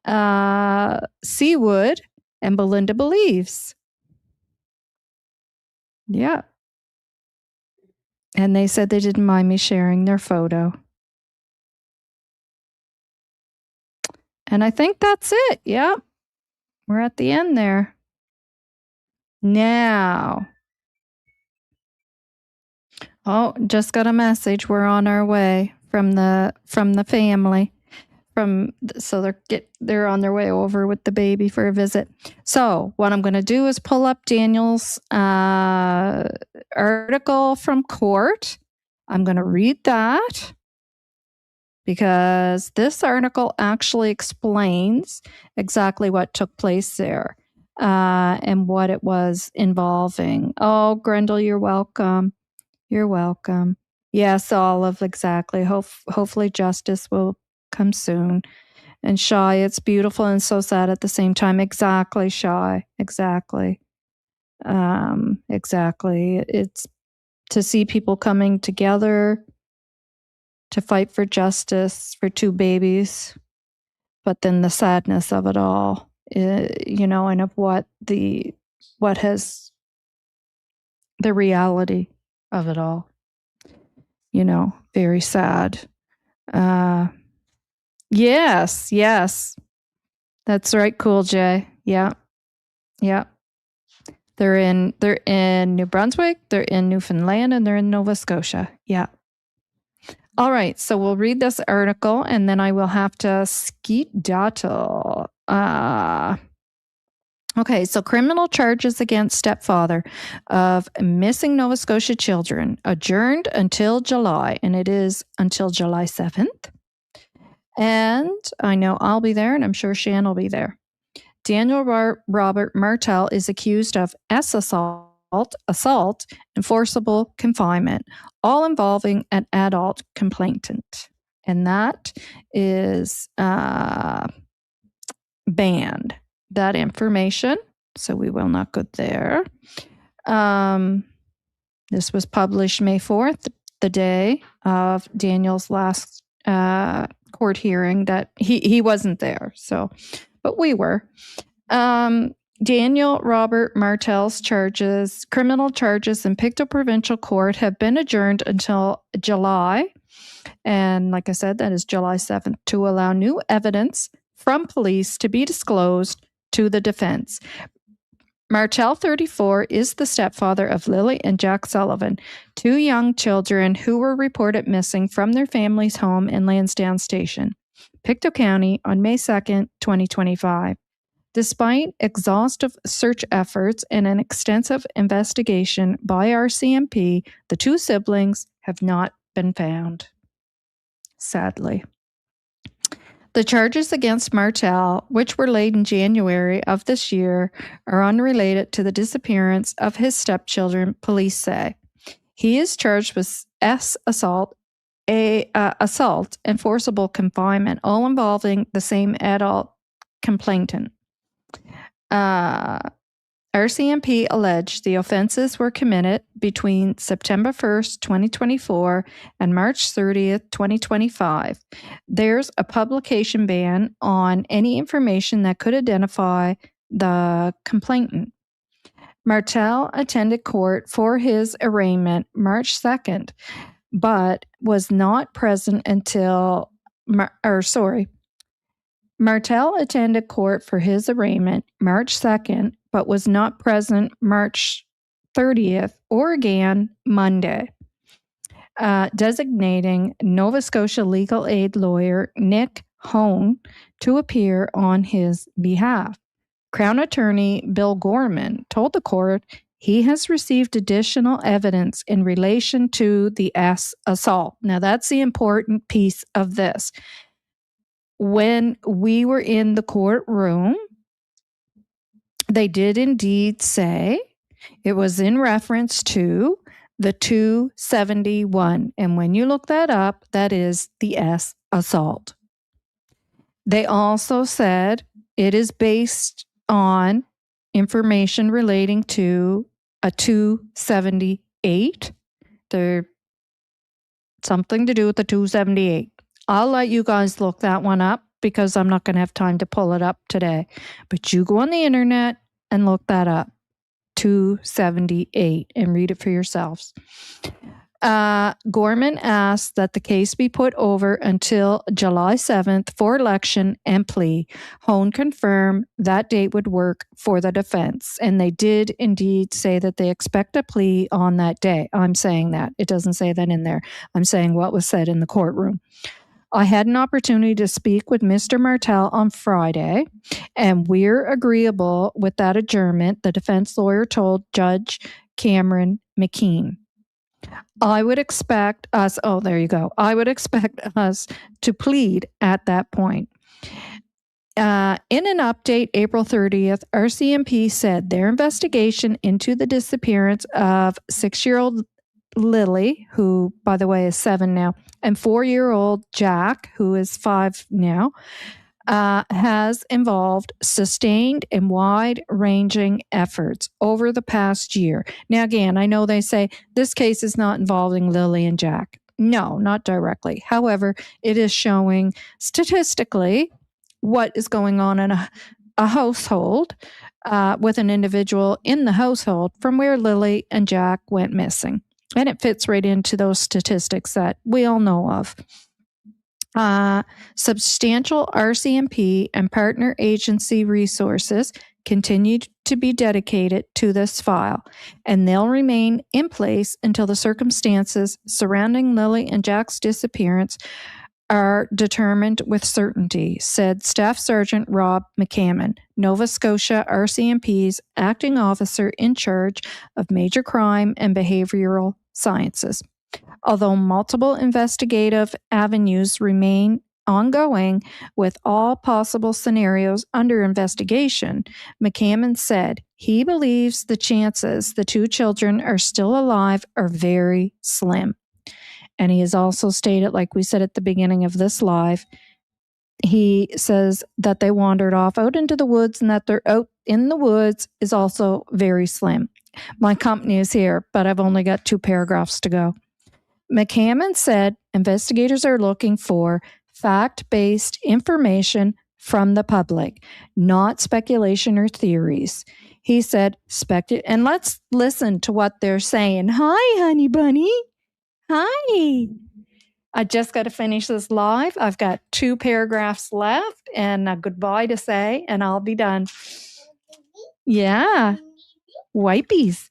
Seawood and Belinda Believes. Yeah. And they said they didn't mind me sharing their photo. And I think that's it. Yeah. We're at the end there. Now. Oh, just got a message. We're on our way from the family. So they're on their way over with the baby for a visit. So what I'm going to do is pull up Daniel's article from court. I'm going to read that because this article actually explains exactly what took place there and what it was involving. Oh, Grendel, you're welcome. You're welcome. Yes, Olive, exactly. Hopefully justice will come soon. And Shy, it's beautiful and so sad at the same time. Exactly, Shy. Exactly. Exactly. It's to see people coming together to fight for justice for two babies, but then the sadness of it all, and of what has the reality of it all, very sad. Yes. That's right, Cool J. Yeah. They're in New Brunswick, they're in Newfoundland, and they're in Nova Scotia. Yeah. All right, so we'll read this article, and then I will have to skedaddle. Okay, so criminal charges against stepfather of missing Nova Scotia children adjourned until July, and it is until July 7th. And I know I'll be there, and I'm sure Shan will be there. Daniel Robert Martell is accused of assault, and forcible confinement, all involving an adult complainant. And that is banned, that information. So we will not go there. This was published May 4th, the day of Daniel's last court hearing that he wasn't there. So, but we were. Daniel Robert Martell's criminal charges in Pictou Provincial Court have been adjourned until July. And like I said, that is July 7th, to allow new evidence from police to be disclosed to the defense. Martell, 34, is the stepfather of Lilly&Jack Sullivan, two young children who were reported missing from their family's home in Lansdowne Station, Pictou County, on May 2nd, 2025. Despite exhaustive search efforts and an extensive investigation by RCMP, the two siblings have not been found. Sadly. The charges against Martell, which were laid in January of this year, are unrelated to the disappearance of his stepchildren, police say. He is charged with assault and forcible confinement, all involving the same adult complainant. RCMP alleged the offenses were committed between September 1st, 2024 and March 30th, 2025. There's a publication ban on any information that could identify the complainant. Martell attended court for his arraignment March 2nd, but was not present until, Martell attended court for his arraignment March 2nd, but was not present March 30th or again Monday, designating Nova Scotia legal aid lawyer Nick Hone to appear on his behalf. Crown Attorney Bill Gorman told the court he has received additional evidence in relation to the assault. Now, that's the important piece of this. When we were in the courtroom, they did indeed say it was in reference to the 271. And when you look that up, that is the assault. They also said it is based on information relating to a 278. There's something to do with the 278. I'll let you guys look that one up because I'm not going to have time to pull it up today. But you go on the internet and look that up, 278, and read it for yourselves. Gorman asked that the case be put over until July 7th for election and plea. Hone confirmed that date would work for the defense, and they did indeed say that they expect a plea on that day. I'm saying that. It doesn't say that in there. I'm saying what was said in the courtroom. I had an opportunity to speak with Mr. Martell on Friday, and we're agreeable with that adjournment, the defense lawyer told Judge Cameron McKean. I would expect us, I would expect us to plead at that point. In an update, April 30th, RCMP said their investigation into the disappearance of 6-year-old Lily, who, by the way, is 7 now, and 4-year-old Jack, who is 5 now, has involved sustained and wide-ranging efforts over the past year. Now, again, I know they say this case is not involving Lily and Jack. No, not directly. However, it is showing statistically what is going on in a household with an individual in the household from where Lily and Jack went missing. And it fits right into those statistics that we all know of. Substantial RCMP and partner agency resources continue to be dedicated to this file, and they'll remain in place until the circumstances surrounding Lily and Jack's disappearance are determined with certainty, said Staff Sergeant Rob McCammon, Nova Scotia RCMP's acting officer in charge of major crime and behavioral sciences. Although multiple investigative avenues remain ongoing with all possible scenarios under investigation, McCammon said he believes the chances the 2 children are still alive are very slim. And he has also stated, like we said at the beginning of this live, he says that they wandered off out into the woods and that they're out in the woods is also very slim. My company is here, but I've only got 2 paragraphs to go. McCammon said investigators are looking for fact-based information from the public, not speculation or theories. He said, and let's listen to what they're saying. Hi, honey bunny. Hi. I just got to finish this live. I've got 2 paragraphs left and a goodbye to say, and I'll be done. Yeah. Wipies.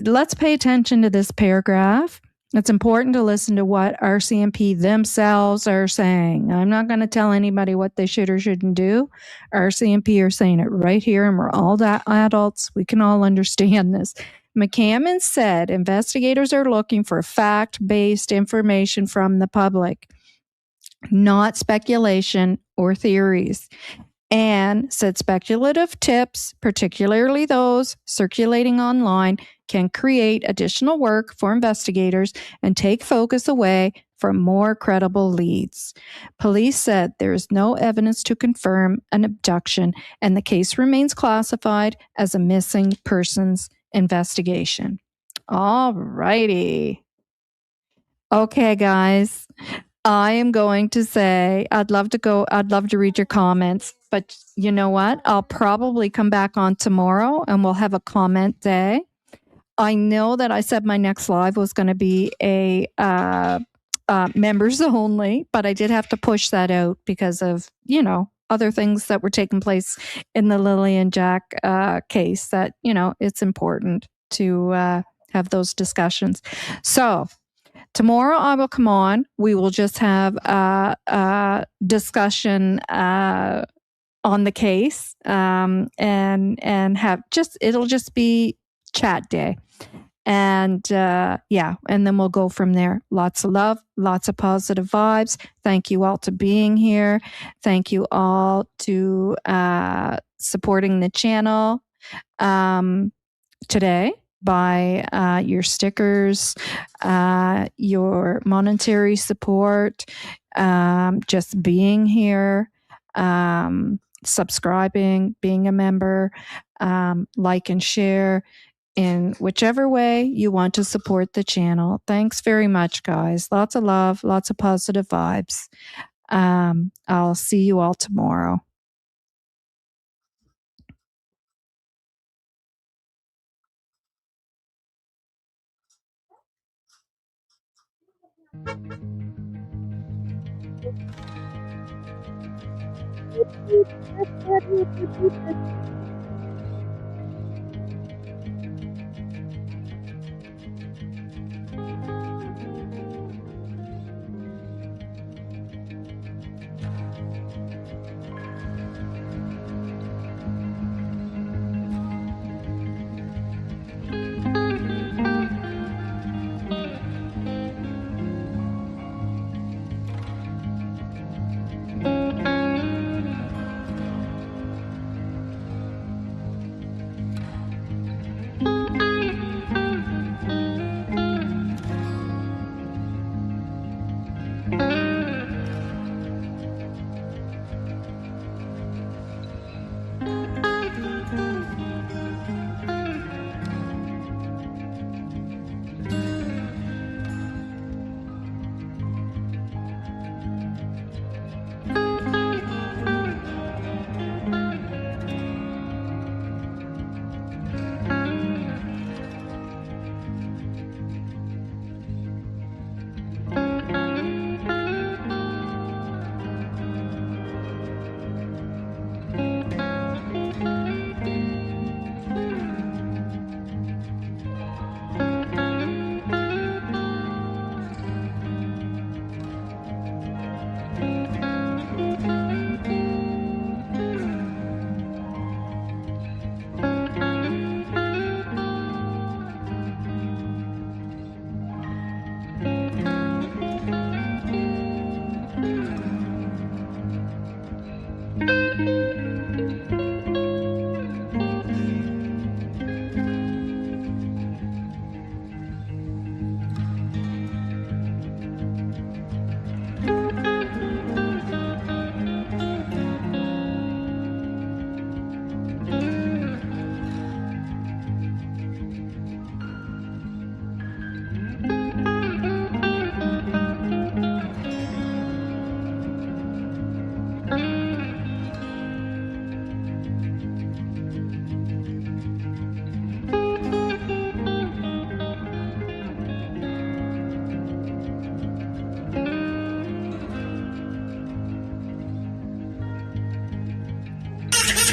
Let's pay attention to this paragraph. It's important to listen to what RCMP themselves are saying. I'm not going to tell anybody what they should or shouldn't do. RCMP are saying it right here, and we're all adults. We can all understand this. McCammon said investigators are looking for fact-based information from the public, not speculation or theories, and said speculative tips, particularly those circulating online, can create additional work for investigators and take focus away from more credible leads. Police said there is no evidence to confirm an abduction, and the case remains classified as a missing persons investigation. All righty. Okay, guys. I am going to say, I'd love to read your comments, but you know what? I'll probably come back on tomorrow and we'll have a comment day. I know that I said my next live was going to be a members only, but I did have to push that out because of, other things that were taking place in the Lilly&Jack case that, it's important to have those discussions. So tomorrow I will come on. We will just have a discussion on the case and have it'll just be chat day. And and then we'll go from there. Lots of love, lots of positive vibes. Thank you all to being here. Thank you all to supporting the channel today by your stickers, your monetary support, just being here, subscribing, being a member, like and share in whichever way you want to support the channel. Thanks very much, guys. Lots of love, lots of positive vibes. I'll see you all tomorrow.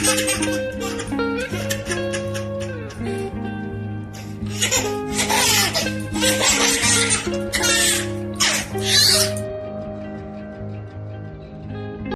Thank you.